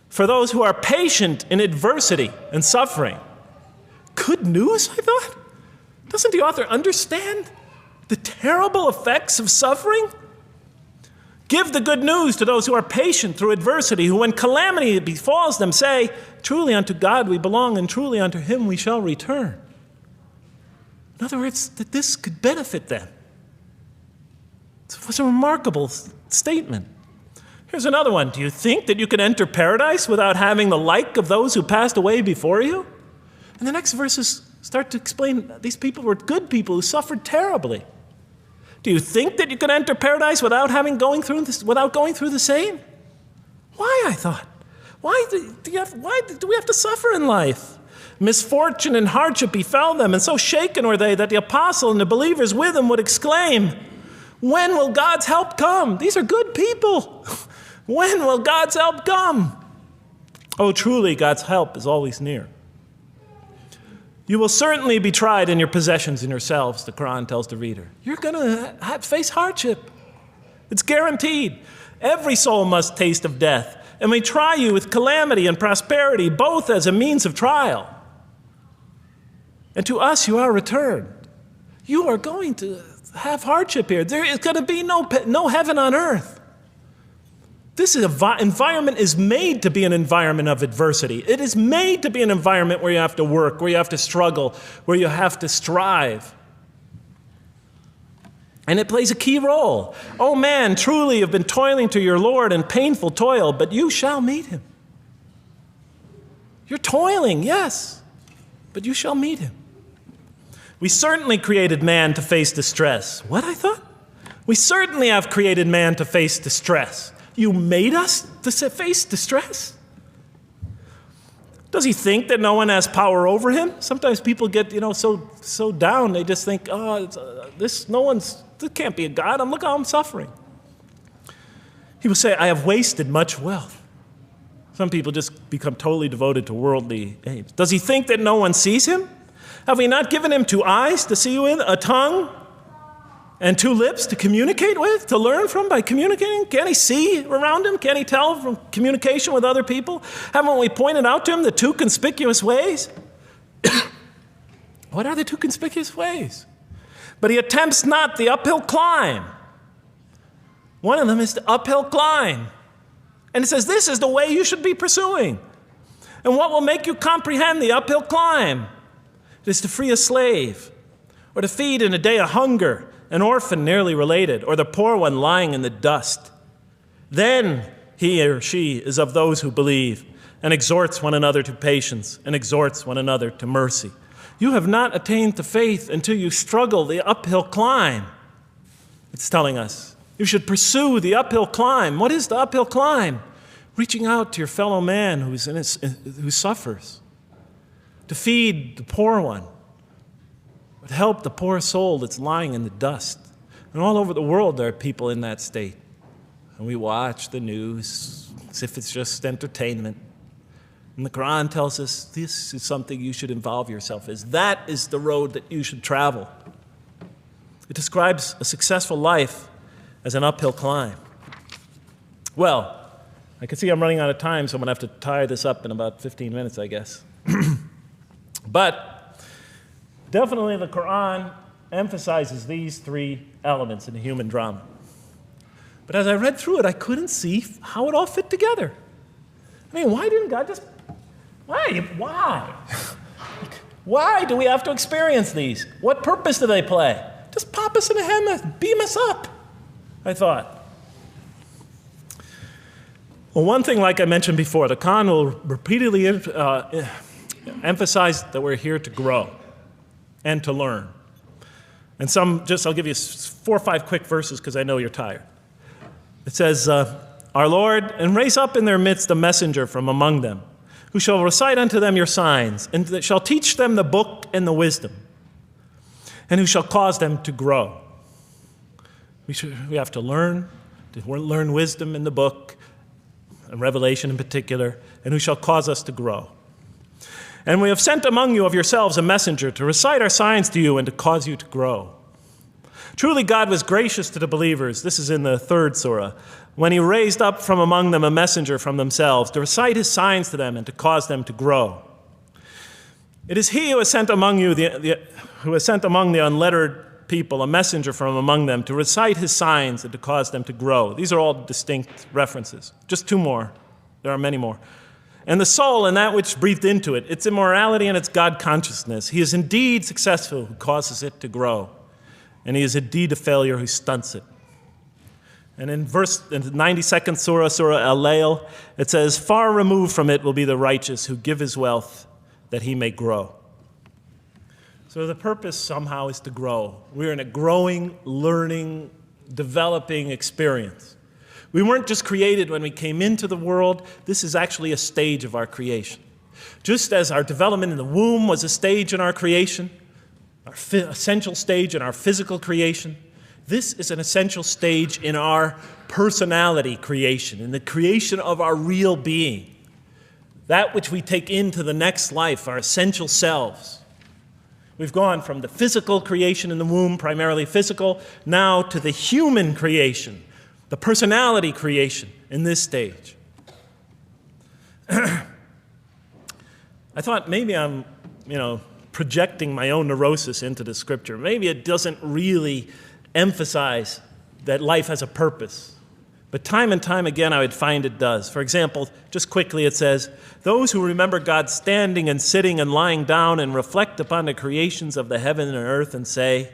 for those who are patient in adversity and suffering. Good news, I thought? Doesn't the author understand the terrible effects of suffering? Give the good news to those who are patient through adversity, who when calamity befalls them say, truly unto God we belong and truly unto him we shall return. In other words, that this could benefit them. It was a remarkable statement. Here's another one. Do you think that you can enter paradise without having the like of those who passed away before you? And the next verses start to explain these people were good people who suffered terribly. Do you think that you can enter paradise without going through the same? Why, I thought? Why do we have to suffer in life? Misfortune and hardship befell them, and so shaken were they that the apostle and the believers with him would exclaim, when will God's help come? These are good people. When will God's help come? Oh, truly, God's help is always near. You will certainly be tried in your possessions and yourselves, the Quran tells the reader. You're going to face hardship. It's guaranteed. Every soul must taste of death, and we try you with calamity and prosperity, both as a means of trial. And to us you are returned. You are going to have hardship here. There is going to be no heaven on earth. This environment is made to be an environment of adversity. It is made to be an environment where you have to work, where you have to struggle, where you have to strive. And it plays a key role. Oh man, truly you've been toiling to your Lord in painful toil, but you shall meet him. You're toiling, yes, but you shall meet him. We certainly created man to face distress. What, I thought? We certainly have created man to face distress. You made us to face distress? Does he think that no one has power over him? Sometimes people get, so down, they just think, this can't be a God. Look how I'm suffering. He will say, I have wasted much wealth. Some people just become totally devoted to worldly aims. Does he think that no one sees him? Have we not given him 2 eyes to see with, a tongue, and 2 lips to communicate with, to learn from by communicating? Can't he see around him? Can't he tell from communication with other people? Haven't we pointed out to him the 2 conspicuous ways? What are the 2 conspicuous ways? But he attempts not the uphill climb. One of them is the uphill climb. And it says this is the way you should be pursuing. And what will make you comprehend the uphill climb? It is to free a slave, or to feed in a day of hunger, an orphan nearly related, or the poor one lying in the dust. Then he or she is of those who believe, and exhorts one another to patience, and exhorts one another to mercy. You have not attained to faith until you struggle the uphill climb. It's telling us you should pursue the uphill climb. What is the uphill climb? Reaching out to your fellow man who suffers, to feed the poor one, to help the poor soul that's lying in the dust. And all over the world there are people in that state. And we watch the news as if it's just entertainment. And the Quran tells us this is something you should involve yourself in. That is the road that you should travel. It describes a successful life as an uphill climb. Well, I can see I'm running out of time, so I'm going to have to tie this up in about 15 minutes, I guess. But definitely the Quran emphasizes these three elements in the human drama. But as I read through it, I couldn't see how it all fit together. I mean, why didn't God just... Why? Why do we have to experience these? What purpose do they play? Just pop us in the head, beam us up, I thought. Well, one thing, like I mentioned before, the Quran will repeatedly emphasize that we're here to grow and to learn. And I'll give you 4 or 5 quick verses because I know you're tired. It says, Our Lord, and raise up in their midst a messenger from among them, who shall recite unto them your signs, and that shall teach them the book and the wisdom, and who shall cause them to grow. We have to learn wisdom in the book, and Revelation in particular, and who shall cause us to grow. And we have sent among you of yourselves a messenger to recite our signs to you and to cause you to grow. Truly God was gracious to the believers, this is in the 3rd surah, when he raised up from among them a messenger from themselves to recite his signs to them and to cause them to grow. It is he who has sent among you who has sent among the unlettered people a messenger from among them to recite his signs and to cause them to grow. These are all distinct references. Just 2 more. There are many more. And the soul and that which breathed into it, its immorality and its God consciousness. He is indeed successful who causes it to grow, and he is indeed a failure who stunts it. And in the 92nd surah, Surah Al-Layl, it says, Far removed from it will be the righteous who give his wealth that he may grow. So the purpose somehow is to grow. We're in a growing, learning, developing experience. We weren't just created when we came into the world. This is actually a stage of our creation. Just as our development in the womb was a stage in our creation, our essential stage in our physical creation, this is an essential stage in our personality creation, in the creation of our real being, that which we take into the next life, our essential selves. We've gone from the physical creation in the womb, primarily physical, now to the human creation, the personality creation in this stage. I thought maybe I'm, projecting my own neurosis into the scripture. Maybe it doesn't really emphasize that life has a purpose. But time and time again, I would find it does. For example, just quickly it says, those who remember God standing and sitting and lying down and reflect upon the creations of the heaven and earth and say,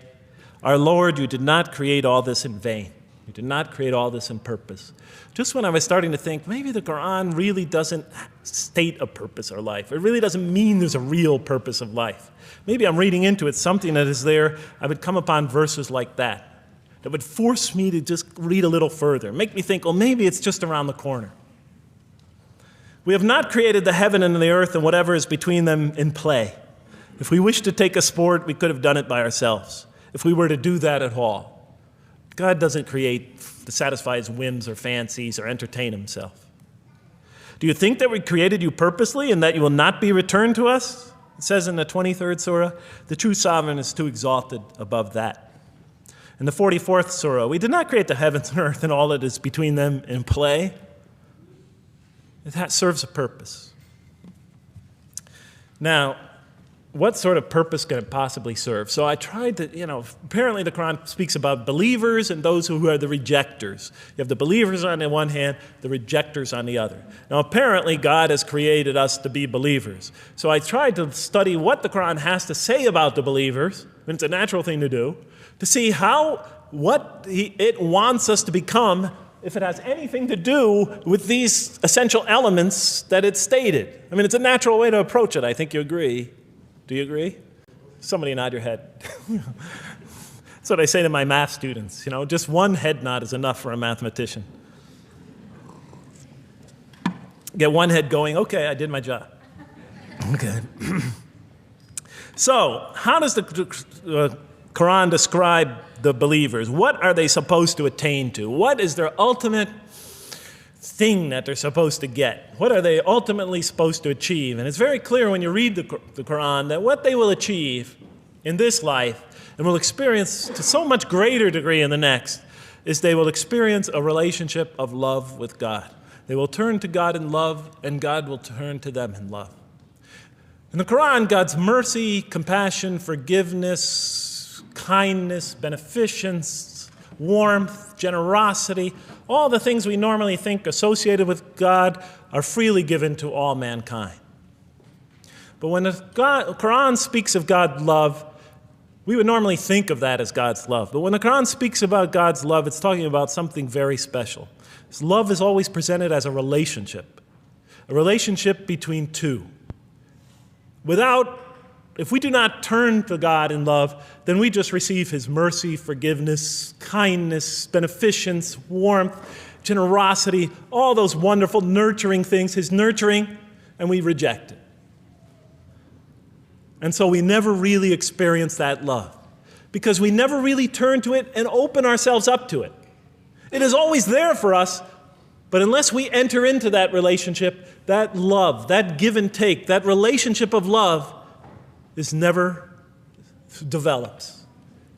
Our Lord, you did not create all this in vain. You did not create all this in purpose. Just when I was starting to think, maybe the Quran really doesn't state a purpose of life. It really doesn't mean there's a real purpose of life. Maybe I'm reading into it something that is there. I would come upon verses like that would force me to just read a little further, make me think, well, maybe it's just around the corner. We have not created the heaven and the earth and whatever is between them in play. If we wished to take a sport, we could have done it by ourselves, if we were to do that at all. God doesn't create to satisfy his whims or fancies or entertain himself. Do you think that we created you purposely and that you will not be returned to us? It says in the 23rd surah, the true sovereign is too exalted above that. In the 44th surah, we did not create the heavens and earth and all that is between them in play. That serves a purpose. Now, what sort of purpose can it possibly serve? So I tried to, apparently the Quran speaks about believers and those who are the rejectors. You have the believers on the one hand, the rejectors on the other. Now, apparently God has created us to be believers. So I tried to study what the Quran has to say about the believers, and it's a natural thing to do, to see what it wants us to become, if it has anything to do with these essential elements that it stated. I mean, it's a natural way to approach it. I think you agree. Do you agree? Somebody nod your head. That's what I say to my math students. Just one head nod is enough for a mathematician. Get one head going, okay, I did my job. Okay. So, how does the Quran describe the believers? What are they supposed to attain to? What is their ultimate thing that they're supposed to get? What are they ultimately supposed to achieve? And it's very clear when you read the Quran that what they will achieve in this life and will experience to so much greater degree in the next is they will experience a relationship of love with God. They will turn to God in love, and God will turn to them in love. In the Quran, God's mercy, compassion, forgiveness, kindness, beneficence, warmth, generosity, all the things we normally think associated with God are freely given to all mankind. But when the Quran speaks of God's love, we would normally think of that as God's love. But when the Quran speaks about God's love, it's talking about something very special. His love is always presented as a relationship between two. If we do not turn to God in love, then we just receive his mercy, forgiveness, kindness, beneficence, warmth, generosity, all those wonderful nurturing things, his nurturing, and we reject it. And so we never really experience that love because we never really turn to it and open ourselves up to it. It is always there for us, but unless we enter into that relationship, that love, that give and take, that relationship of love never develops.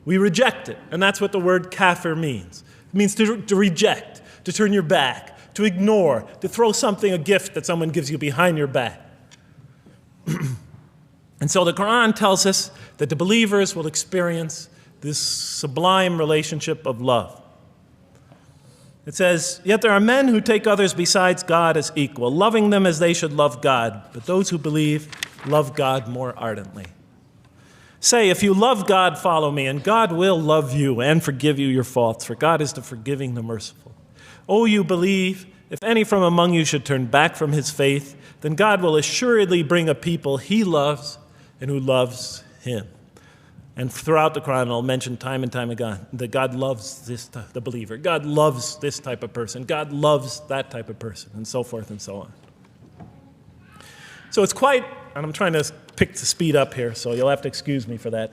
We reject it, and that's what the word kafir means. It means to reject, to turn your back, to ignore, to throw a gift that someone gives you behind your back. And so the Quran tells us that the believers will experience this sublime relationship of love. It says, "Yet there are men who take others besides God as equal, loving them as they should love God. But those who believe love God more ardently. Say, if you love God, follow me, and God will love you and forgive you your faults, for God is the forgiving, the merciful. O you believe, if any from among you should turn back from his faith, then God will assuredly bring a people he loves and who loves him." And throughout the Quran, I'll mention time and time again that God loves the believer. God loves this type of person. God loves that type of person, and so forth and so on. So it's quite, and I'm trying to pick the speed up here, so you'll have to excuse me for that.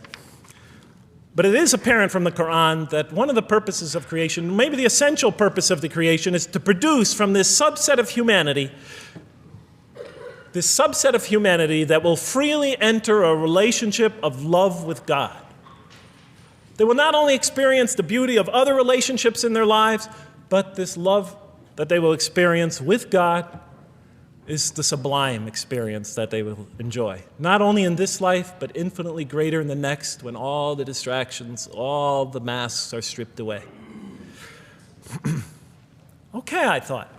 But it is apparent from the Quran that one of the purposes of creation, maybe the essential purpose of the creation, is to produce from this subset of humanity that will freely enter a relationship of love with God. They will not only experience the beauty of other relationships in their lives, but this love that they will experience with God is the sublime experience that they will enjoy. Not only in this life, but infinitely greater in the next, when all the distractions, all the masks are stripped away. Okay, I thought,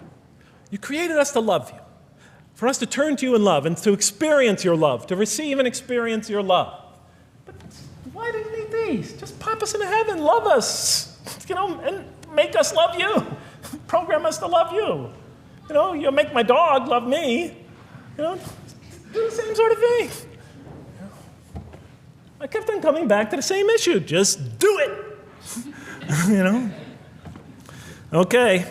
you created us to love you, for us to turn to you in love and to experience your love, to receive and experience your love. But why do you need these? Just pop us into heaven, love us, and make us love you. Program us to love you. You'll make my dog love me. Do the same sort of thing. I kept on coming back to the same issue. Just do it. Okay.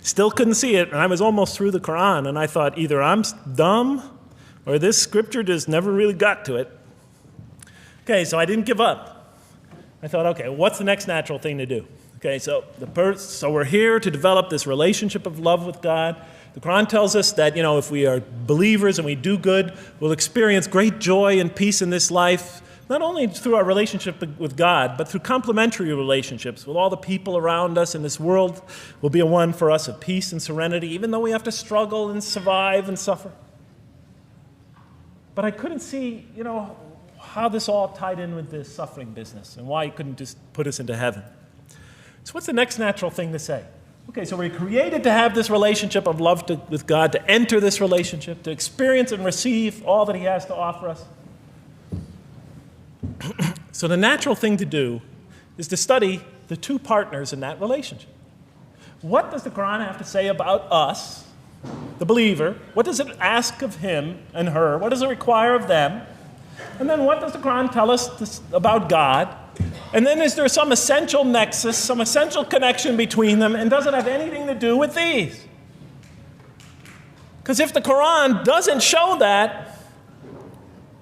Still couldn't see it, and I was almost through the Quran, and I thought either I'm dumb or this scripture just never really got to it. Okay, so I didn't give up. I thought, okay, what's the next natural thing to do? Okay, so we're here to develop this relationship of love with God. The Quran tells us that, if we are believers and we do good, we'll experience great joy and peace in this life, not only through our relationship with God, but through complementary relationships with all the people around us in this world will be a one for us of peace and serenity, even though we have to struggle and survive and suffer. But I couldn't see, how this all tied in with this suffering business and why he couldn't just put us into heaven. So what's the next natural thing to say? Okay, so we're created to have this relationship of love with God, to enter this relationship, to experience and receive all that he has to offer us. So the natural thing to do is to study the two partners in that relationship. What does the Quran have to say about us, the believer? What does it ask of him and her? What does it require of them? And then what does the Quran tell us about God? And then is there some essential nexus, some essential connection between them, and does it have anything to do with these? Because if the Quran doesn't show that,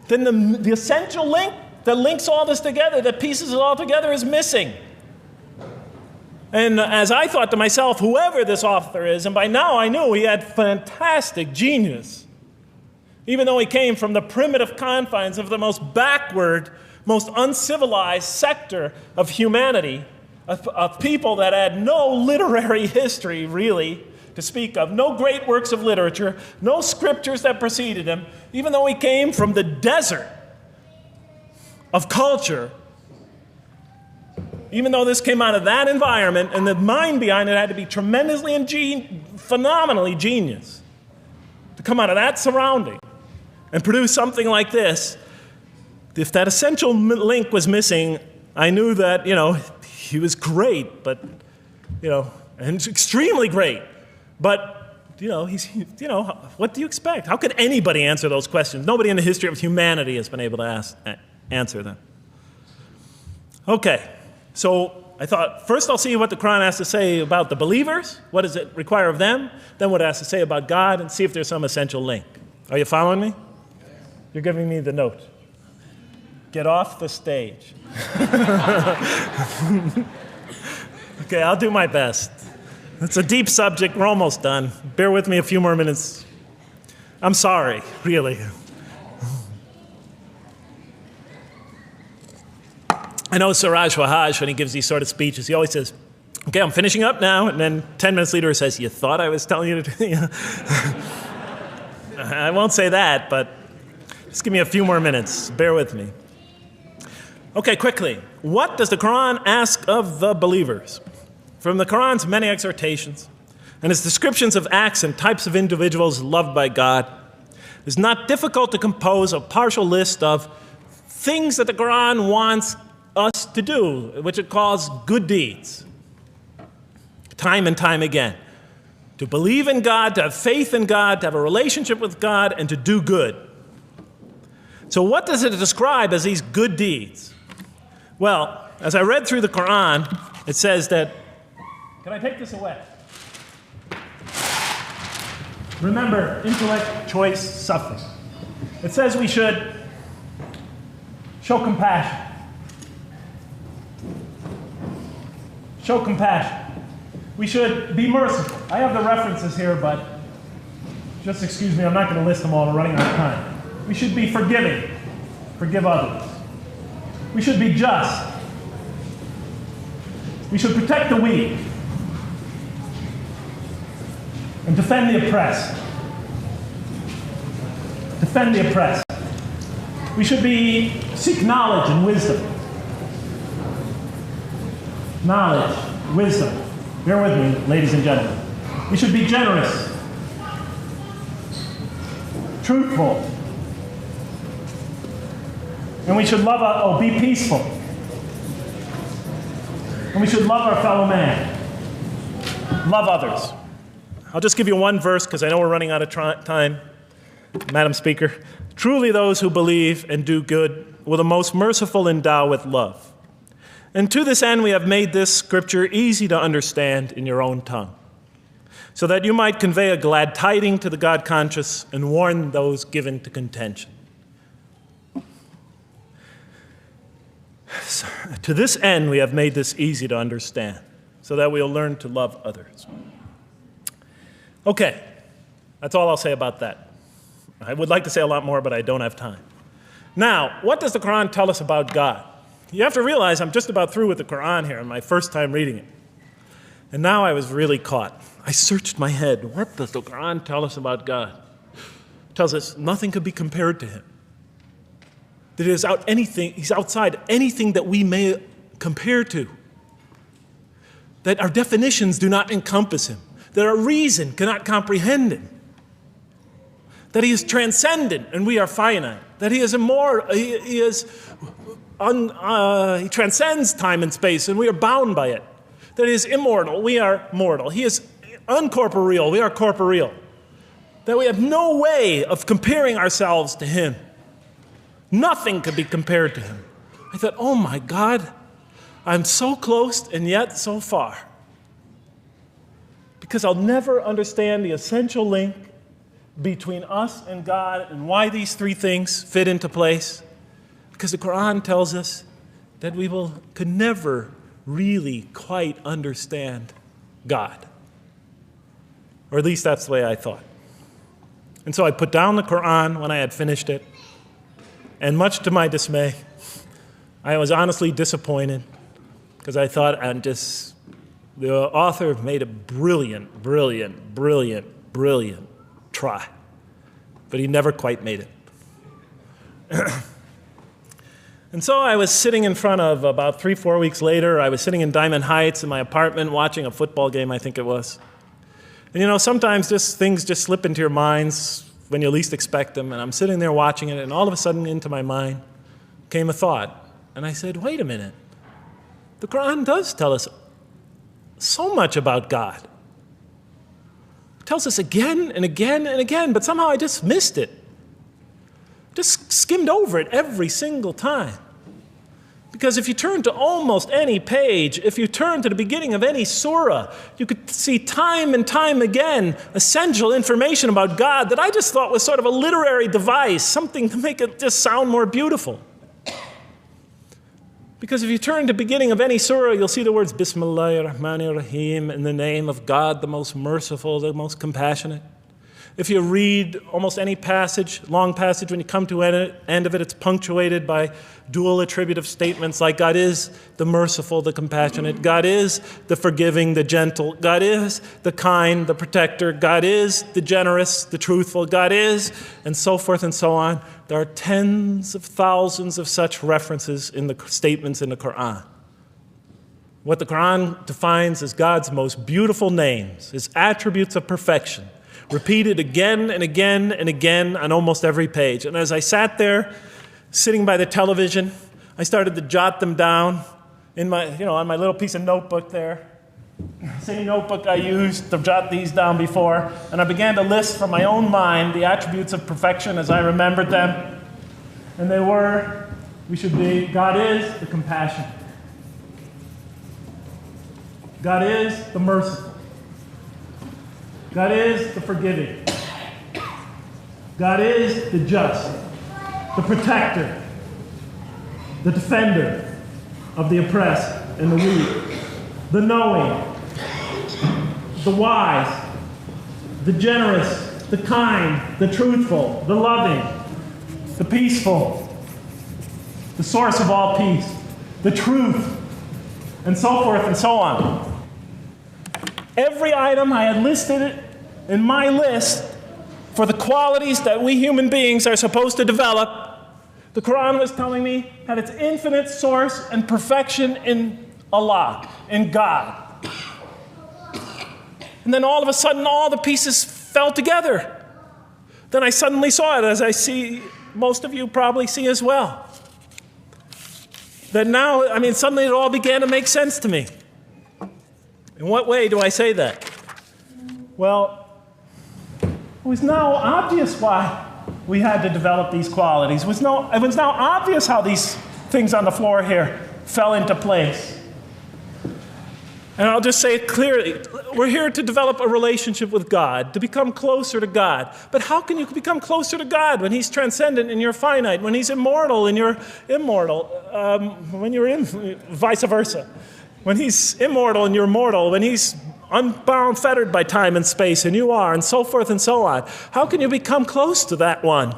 then the essential link that links all this together, that pieces it all together, is missing. And as I thought to myself, whoever this author is, and by now I knew he had fantastic genius, even though he came from the primitive confines of the most backward, most uncivilized sector of humanity, of people that had no literary history, really, to speak of, no great works of literature, no scriptures that preceded him, even though he came from the desert of culture. Even though this came out of that environment, and the mind behind it had to be tremendously and phenomenally genius to come out of that surrounding and produce something like this. If that essential link was missing, I knew that, he was great, but, and extremely great. But, what do you expect? How could anybody answer those questions? Nobody in the history of humanity has been able to answer them. Okay. So I thought, first I'll see what the Quran has to say about the believers. What does it require of them? Then what it has to say about God, and see if there's some essential link. Are you following me? You're giving me the note. Get off the stage. Okay, I'll do my best. It's a deep subject. We're almost done. Bear with me a few more minutes. I'm sorry, really. I know Siraj Wahhaj, when he gives these sort of speeches, he always says, okay, I'm finishing up now, and then 10 minutes later he says, you thought I was telling you to do I won't say that, but just give me a few more minutes. Bear with me. Okay, quickly. What does the Quran ask of the believers? From the Quran's many exhortations and its descriptions of acts and types of individuals loved by God, it's not difficult to compose a partial list of things that the Quran wants us to do, which it calls good deeds, time and time again. To believe in God, to have faith in God, to have a relationship with God, and to do good. So what does it describe as these good deeds? Well, as I read through the Quran, it says that, can I take this away? Remember, intellect, choice, suffering. It says we should show compassion. Show compassion. We should be merciful. I have the references here, but just excuse me, I'm not going to list them all. We're running out of time. We should be forgiving. Forgive others. We should be just. We should protect the weak and defend the oppressed. Defend the oppressed. We should seek knowledge and wisdom. Knowledge, wisdom. Bear with me, ladies and gentlemen. We should be generous, truthful, and we should be peaceful. And we should love our fellow man. Love others. I'll just give you one verse because I know we're running out of time, Madam Speaker. Truly those who believe and do good will the most merciful endow with love. And to this end we have made this scripture easy to understand in your own tongue, so that you might convey a glad tiding to the God-conscious and warn those given to contention. So, to this end we have made this easy to understand, so that we'll learn to love others. Okay, that's all I'll say about that. I would like to say a lot more, but I don't have time. Now, what does the Quran tell us about God? You have to realize I'm just about through with the Quran here, my first time reading it. And now I was really caught. I searched my head. What does the Quran tell us about God? It tells us nothing could be compared to him. That he's outside anything that we may compare to. That our definitions do not encompass him. That our reason cannot comprehend him. That he is transcendent and we are finite. That he is immortal. He transcends time and space and we are bound by it. That he is immortal, we are mortal. He is uncorporeal, we are corporeal. That we have no way of comparing ourselves to him. Nothing could be compared to him. I thought, oh my God, I'm so close and yet so far. Because I'll never understand the essential link between us and God and why these three things fit into place. Because the Quran tells us that we could never really quite understand God. Or at least that's the way I thought. And so I put down the Quran when I had finished it. And much to my dismay, I was honestly disappointed because I thought I'm just the author made a brilliant try, but he never quite made it. And so I was sitting in front of, about 3-4 weeks later, I was sitting in Diamond Heights in my apartment watching a football game, I think it was. And sometimes things just slip into your minds when you least expect them, and I'm sitting there watching it, and all of a sudden into my mind came a thought. And I said, wait a minute. The Quran does tell us so much about God. It tells us again and again and again, but somehow I just missed it. Just skimmed over it every single time. Because if you turn to almost any page, if you turn to the beginning of any surah, you could see time and time again essential information about God that I just thought was sort of a literary device, something to make it just sound more beautiful. Because if you turn to the beginning of any surah, you'll see the words Bismillahir Rahmanir Rahim, in the name of God, the most merciful, the most compassionate. If you read almost any passage, long passage, when you come to the end of it, it's punctuated by dual attributive statements like God is the merciful, the compassionate, God is the forgiving, the gentle, God is the kind, the protector, God is the generous, the truthful, God is, and so forth and so on. There are tens of thousands of such references in the statements in the Quran. What the Quran defines as God's most beautiful names, his attributes of perfection, repeated again and again and again on almost every page. And as I sat there, sitting by the television, I started to jot them down in my, on my little piece of notebook there. Same notebook I used to jot these down before. And I began to list from my own mind the attributes of perfection as I remembered them. And they were, God is the compassionate. God is the merciful. God is the forgiving. God is the just, the protector, the defender of the oppressed and the weak, the knowing, the wise, the generous, the kind, the truthful, the loving, the peaceful, the source of all peace, the truth, and so forth and so on. Every item I had listed in my list for the qualities that we human beings are supposed to develop, the Quran was telling me had its infinite source and perfection in Allah, in God. And then all of a sudden, all the pieces fell together. Then I suddenly saw it, as I see most of you probably see as well. That now, suddenly it all began to make sense to me. In what way do I say that? Well, it was now obvious why we had to develop these qualities. It was now obvious how these things on the floor here fell into place. And I'll just say it clearly. We're here to develop a relationship with God, to become closer to God. But how can you become closer to God when he's transcendent and you're finite, when he's immortal and you're immortal, when you're vice versa? When he's immortal and you're mortal, when he's unbound, fettered by time and space, and you are, and so forth and so on. How can you become close to that one?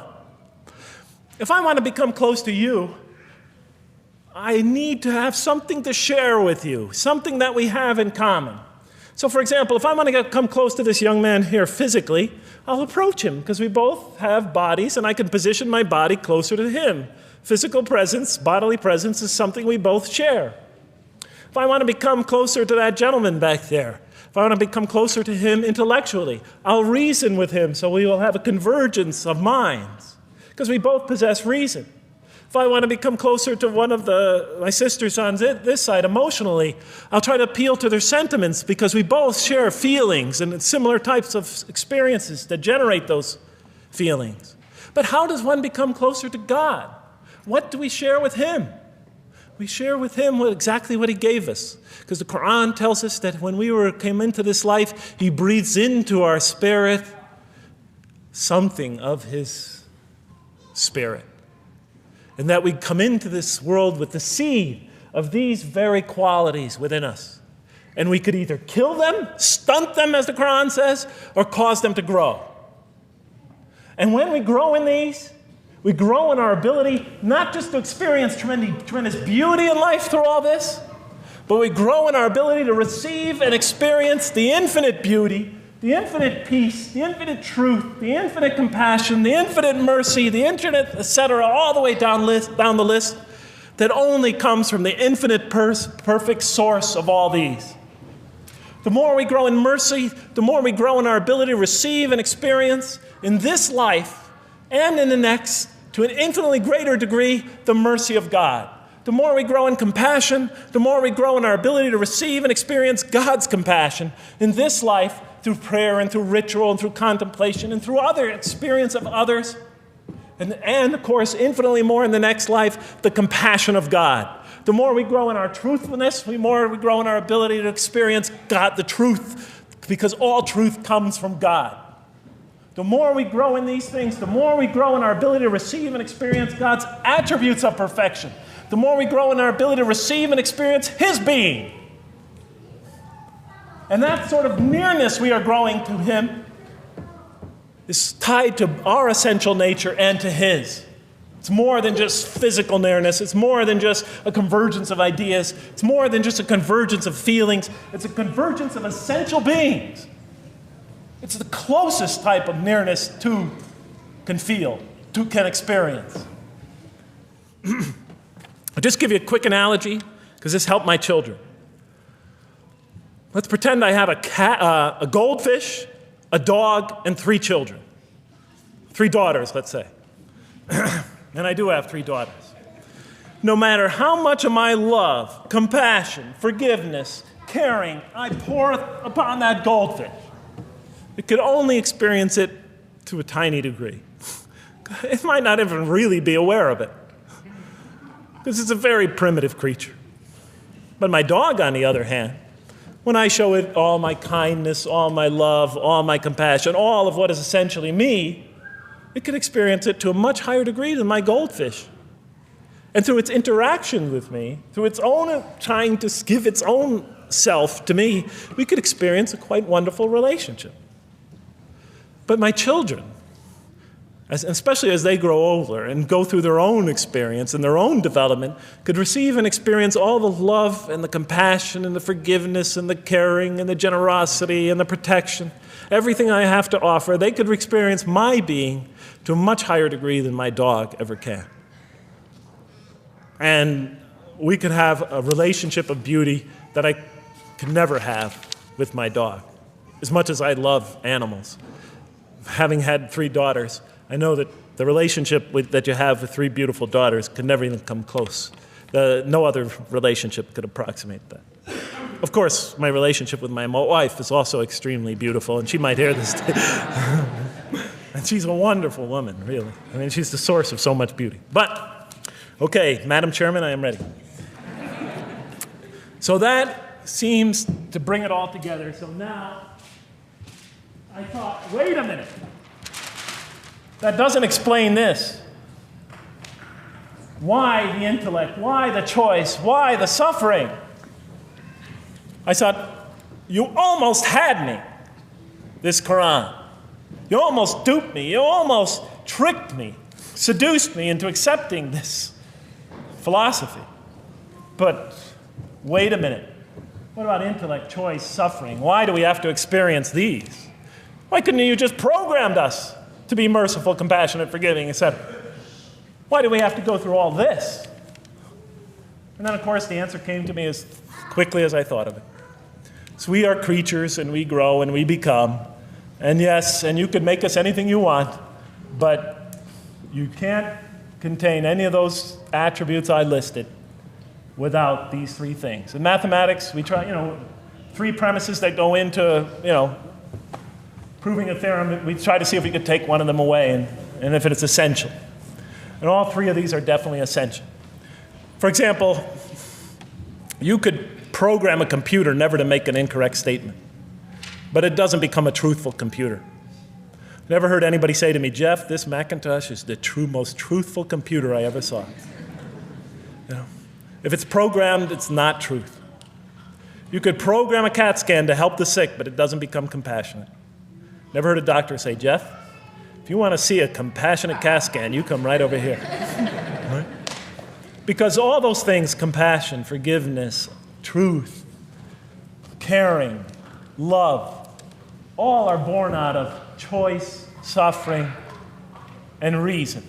If I want to become close to you, I need to have something to share with you, something that we have in common. So, for example, if I want to come close to this young man here physically, I'll approach him because we both have bodies, and I can position my body closer to him. Physical presence, bodily presence is something we both share. If I want to become closer to that gentleman back there, if I want to become closer to him intellectually, I'll reason with him so we will have a convergence of minds because we both possess reason. If I want to become closer to one of my sisters on this side emotionally, I'll try to appeal to their sentiments because we both share feelings and similar types of experiences that generate those feelings. But how does one become closer to God? What do we share with him? We share with him exactly what he gave us. Because the Quran tells us that when we came into this life, he breathes into our spirit something of his spirit. And that we come into this world with the seed of these very qualities within us. And we could either kill them, stunt them, as the Quran says, or cause them to grow. And when we grow in these, we grow in our ability not just to experience tremendous beauty in life through all this, but we grow in our ability to receive and experience the infinite beauty, the infinite peace, the infinite truth, the infinite compassion, the infinite mercy, the infinite, etc., all the way down the list, that only comes from the infinite perfect source of all these. The more we grow in mercy, the more we grow in our ability to receive and experience in this life and in the next, to an infinitely greater degree, the mercy of God. The more we grow in compassion, the more we grow in our ability to receive and experience God's compassion in this life through prayer and through ritual and through contemplation and through other experience of others. And of course, infinitely more in the next life, the compassion of God. The more we grow in our truthfulness, the more we grow in our ability to experience God, the truth, because all truth comes from God. The more we grow in these things, the more we grow in our ability to receive and experience God's attributes of perfection. The more we grow in our ability to receive and experience His being. And that sort of nearness we are growing to Him is tied to our essential nature and to His. It's more than just physical nearness. It's more than just a convergence of ideas. It's more than just a convergence of feelings. It's a convergence of essential beings. It's the closest type of nearness two can feel, two can experience. I'll just give you a quick analogy, because this helped my children. Let's pretend I have a goldfish, a dog, and 3 children. 3 daughters, let's say. And I do have 3 daughters. No matter how much of my love, compassion, forgiveness, caring I pour upon that goldfish, it could only experience it to a tiny degree. It might not even really be aware of it, because it's a very primitive creature. But my dog, on the other hand, when I show it all my kindness, all my love, all my compassion, all of what is essentially me, it can experience it to a much higher degree than my goldfish. And through its interaction with me, through its own trying to give its own self to me, we could experience a quite wonderful relationship. But my children, especially as they grow older and go through their own experience and their own development, could receive and experience all the love and the compassion and the forgiveness and the caring and the generosity and the protection, everything I have to offer. They could experience my being to a much higher degree than my dog ever can. And we could have a relationship of beauty that I could never have with my dog. As much as I love animals, having had 3 daughters, I know that the relationship that you have with 3 beautiful daughters could never even come close. No other relationship could approximate that. Of course, my relationship with my wife is also extremely beautiful, and she might hear this. And she's a wonderful woman, really. I mean, she's the source of so much beauty. But, okay, Madam Chairman, I am ready. So that seems to bring it all together. So now, I thought, wait a minute. That doesn't explain this. Why the intellect? Why the choice? Why the suffering? I thought, you almost had me, this Quran. You almost duped me. You almost tricked me, seduced me into accepting this philosophy. But wait a minute. What about intellect, choice, suffering? Why do we have to experience these? Why couldn't you just programmed us to be merciful, compassionate, forgiving, etc.? Why do we have to go through all this? And then, of course, the answer came to me as quickly as I thought of it. So we are creatures, and we grow, and we become. And yes, and you could make us anything you want, but you can't contain any of those attributes I listed without these 3 things. In mathematics, we try, 3 premises that go into, proving a theorem. We try to see if we could take one of them away, and if it's essential. And all 3 of these are definitely essential. For example, you could program a computer never to make an incorrect statement, but it doesn't become a truthful computer. Never heard anybody say to me, Jeff, this Macintosh is the most truthful computer I ever saw. If it's programmed, it's not truth. You could program a CAT scan to help the sick, but it doesn't become compassionate. Never heard a doctor say, Jeff, if you want to see a compassionate CAT scan, you come right over here. Right? Because all those things, compassion, forgiveness, truth, caring, love, all are born out of choice, suffering, and reason.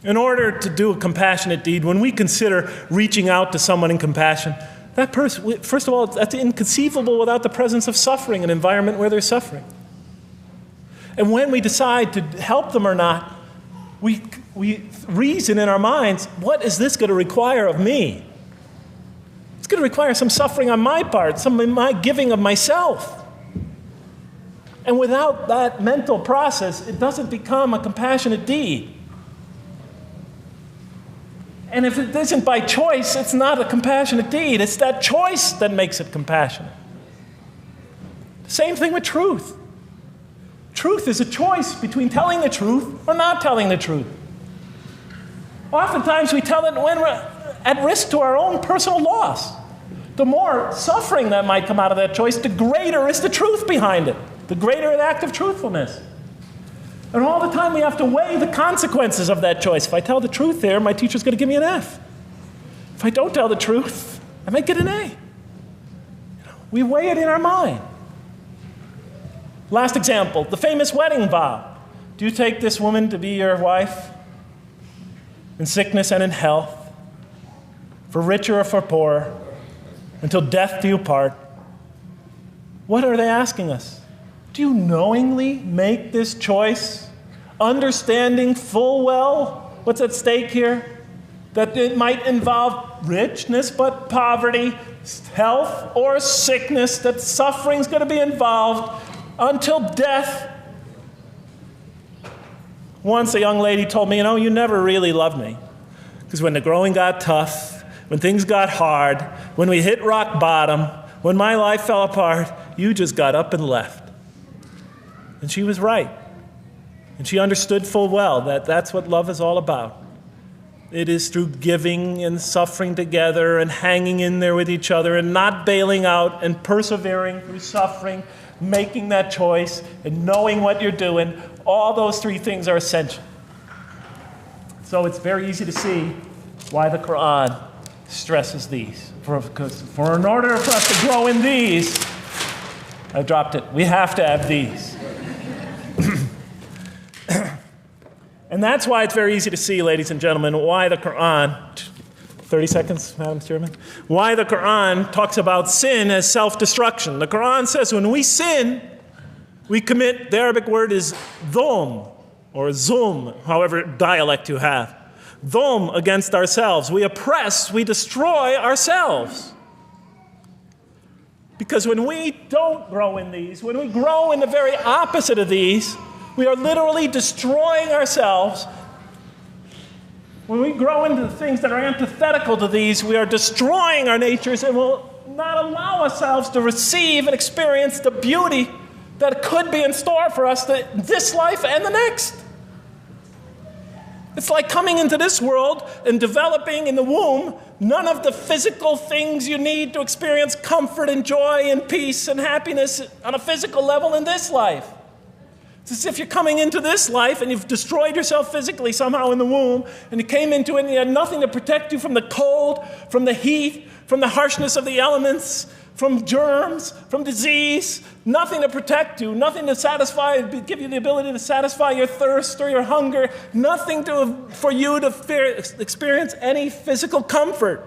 In order to do a compassionate deed, when we consider reaching out to someone in compassion, that person, first of all, that's inconceivable without the presence of suffering, an environment where there's suffering. And when we decide to help them or not, we reason in our minds, what is this going to require of me? It's going to require some suffering on my part, some of my giving of myself. And without that mental process, it doesn't become a compassionate deed. And if it isn't by choice, it's not a compassionate deed. It's that choice that makes it compassionate. Same thing with truth. Truth is a choice between telling the truth or not telling the truth. Oftentimes we tell it when we're at risk to our own personal loss. The more suffering that might come out of that choice, the greater is the truth behind it, the greater an act of truthfulness. And all the time we have to weigh the consequences of that choice. If I tell the truth there, my teacher's going to give me an F. If I don't tell the truth, I might get an A. We weigh it in our mind. Last example, the famous wedding vow. Do you take this woman to be your wife in sickness and in health, for richer or for poorer, until death do you part? What are they asking us? Do you knowingly make this choice, understanding full well what's at stake here? That it might involve richness but poverty, health or sickness, that suffering's going to be involved until death. Once a young lady told me, you never really loved me. Because when the growing got tough, when things got hard, when we hit rock bottom, when my life fell apart, you just got up and left. And she was right. And she understood full well that that's what love is all about. It is through giving and suffering together and hanging in there with each other and not bailing out and persevering through suffering, making that choice and knowing what you're doing. All those three things are essential. So it's very easy to see why the Quran stresses these. For in order for us to grow in these, I dropped it, we have to have these. And that's why it's very easy to see, ladies and gentlemen, why the Quran, 30 seconds, Madam Chairman, why the Quran talks about sin as self-destruction. The Quran says when we sin, we commit, the Arabic word is dhulm, or zum, however dialect you have. Dhulm against ourselves. We oppress, we destroy ourselves. Because when we don't grow in these, when we grow in the very opposite of these, we are literally destroying ourselves. When we grow into the things that are antithetical to these, we are destroying our natures and will not allow ourselves to receive and experience the beauty that could be in store for us this life and the next. It's like coming into this world and developing in the womb none of the physical things you need to experience comfort and joy and peace and happiness on a physical level in this life. It's as if you're coming into this life and you've destroyed yourself physically somehow in the womb, and you came into it and you had nothing to protect you from the cold, from the heat, from the harshness of the elements, from germs, from disease, nothing to protect you, nothing to satisfy, give you the ability to satisfy your thirst or your hunger, nothing for you to experience any physical comfort.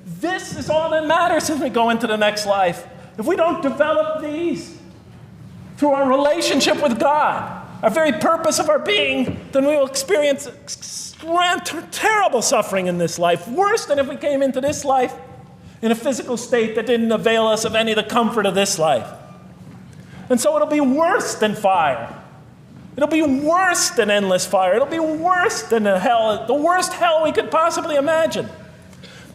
This is all that matters as we go into the next life. If we don't develop these through our relationship with God, our very purpose of our being, then we will experience terrible suffering in this life, worse than if we came into this life in a physical state that didn't avail us of any of the comfort of this life. And so it'll be worse than fire. It'll be worse than endless fire. It'll be worse than the worst hell we could possibly imagine.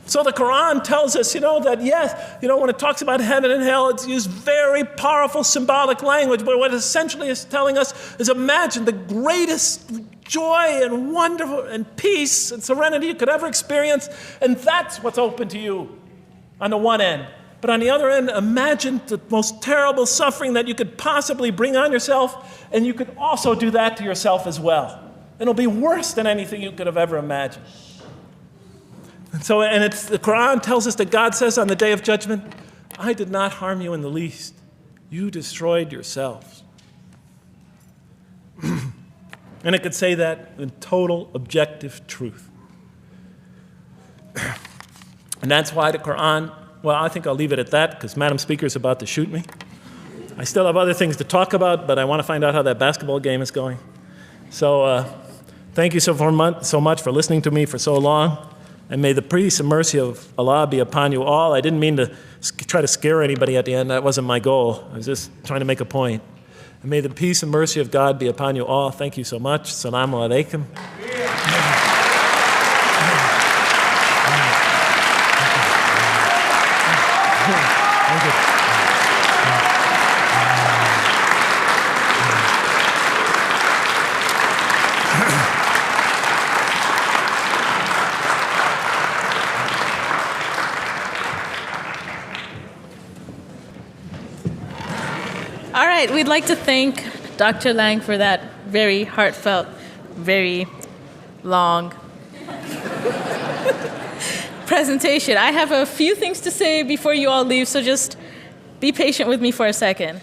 So the Quran tells us, that yes, when it talks about heaven and hell, it's used very powerful symbolic language, but what it essentially is telling us is imagine the greatest joy and wonder and peace and serenity you could ever experience, and that's what's open to you on the one end. But on the other end, imagine the most terrible suffering that you could possibly bring on yourself, and you could also do that to yourself as well. And it'll be worse than anything you could have ever imagined. And it's the Quran tells us that God says on the day of judgment, I did not harm you in the least. You destroyed yourselves. And it could say that in total objective truth. And that's why the Quran, well, I think I'll leave it at that because Madam Speaker is about to shoot me. I still have other things to talk about, but I want to find out how that basketball game is going. So thank you so much for listening to me for so long. And may the peace and mercy of Allah be upon you all. I didn't mean to try to scare anybody at the end. That wasn't my goal. I was just trying to make a point. And may the peace and mercy of God be upon you all. Thank you so much. Assalamu alaikum. Thank you. All right, we'd like to thank Dr. Lang for that very heartfelt, very long presentation. I have a few things to say before you all leave, so just be patient with me for a second.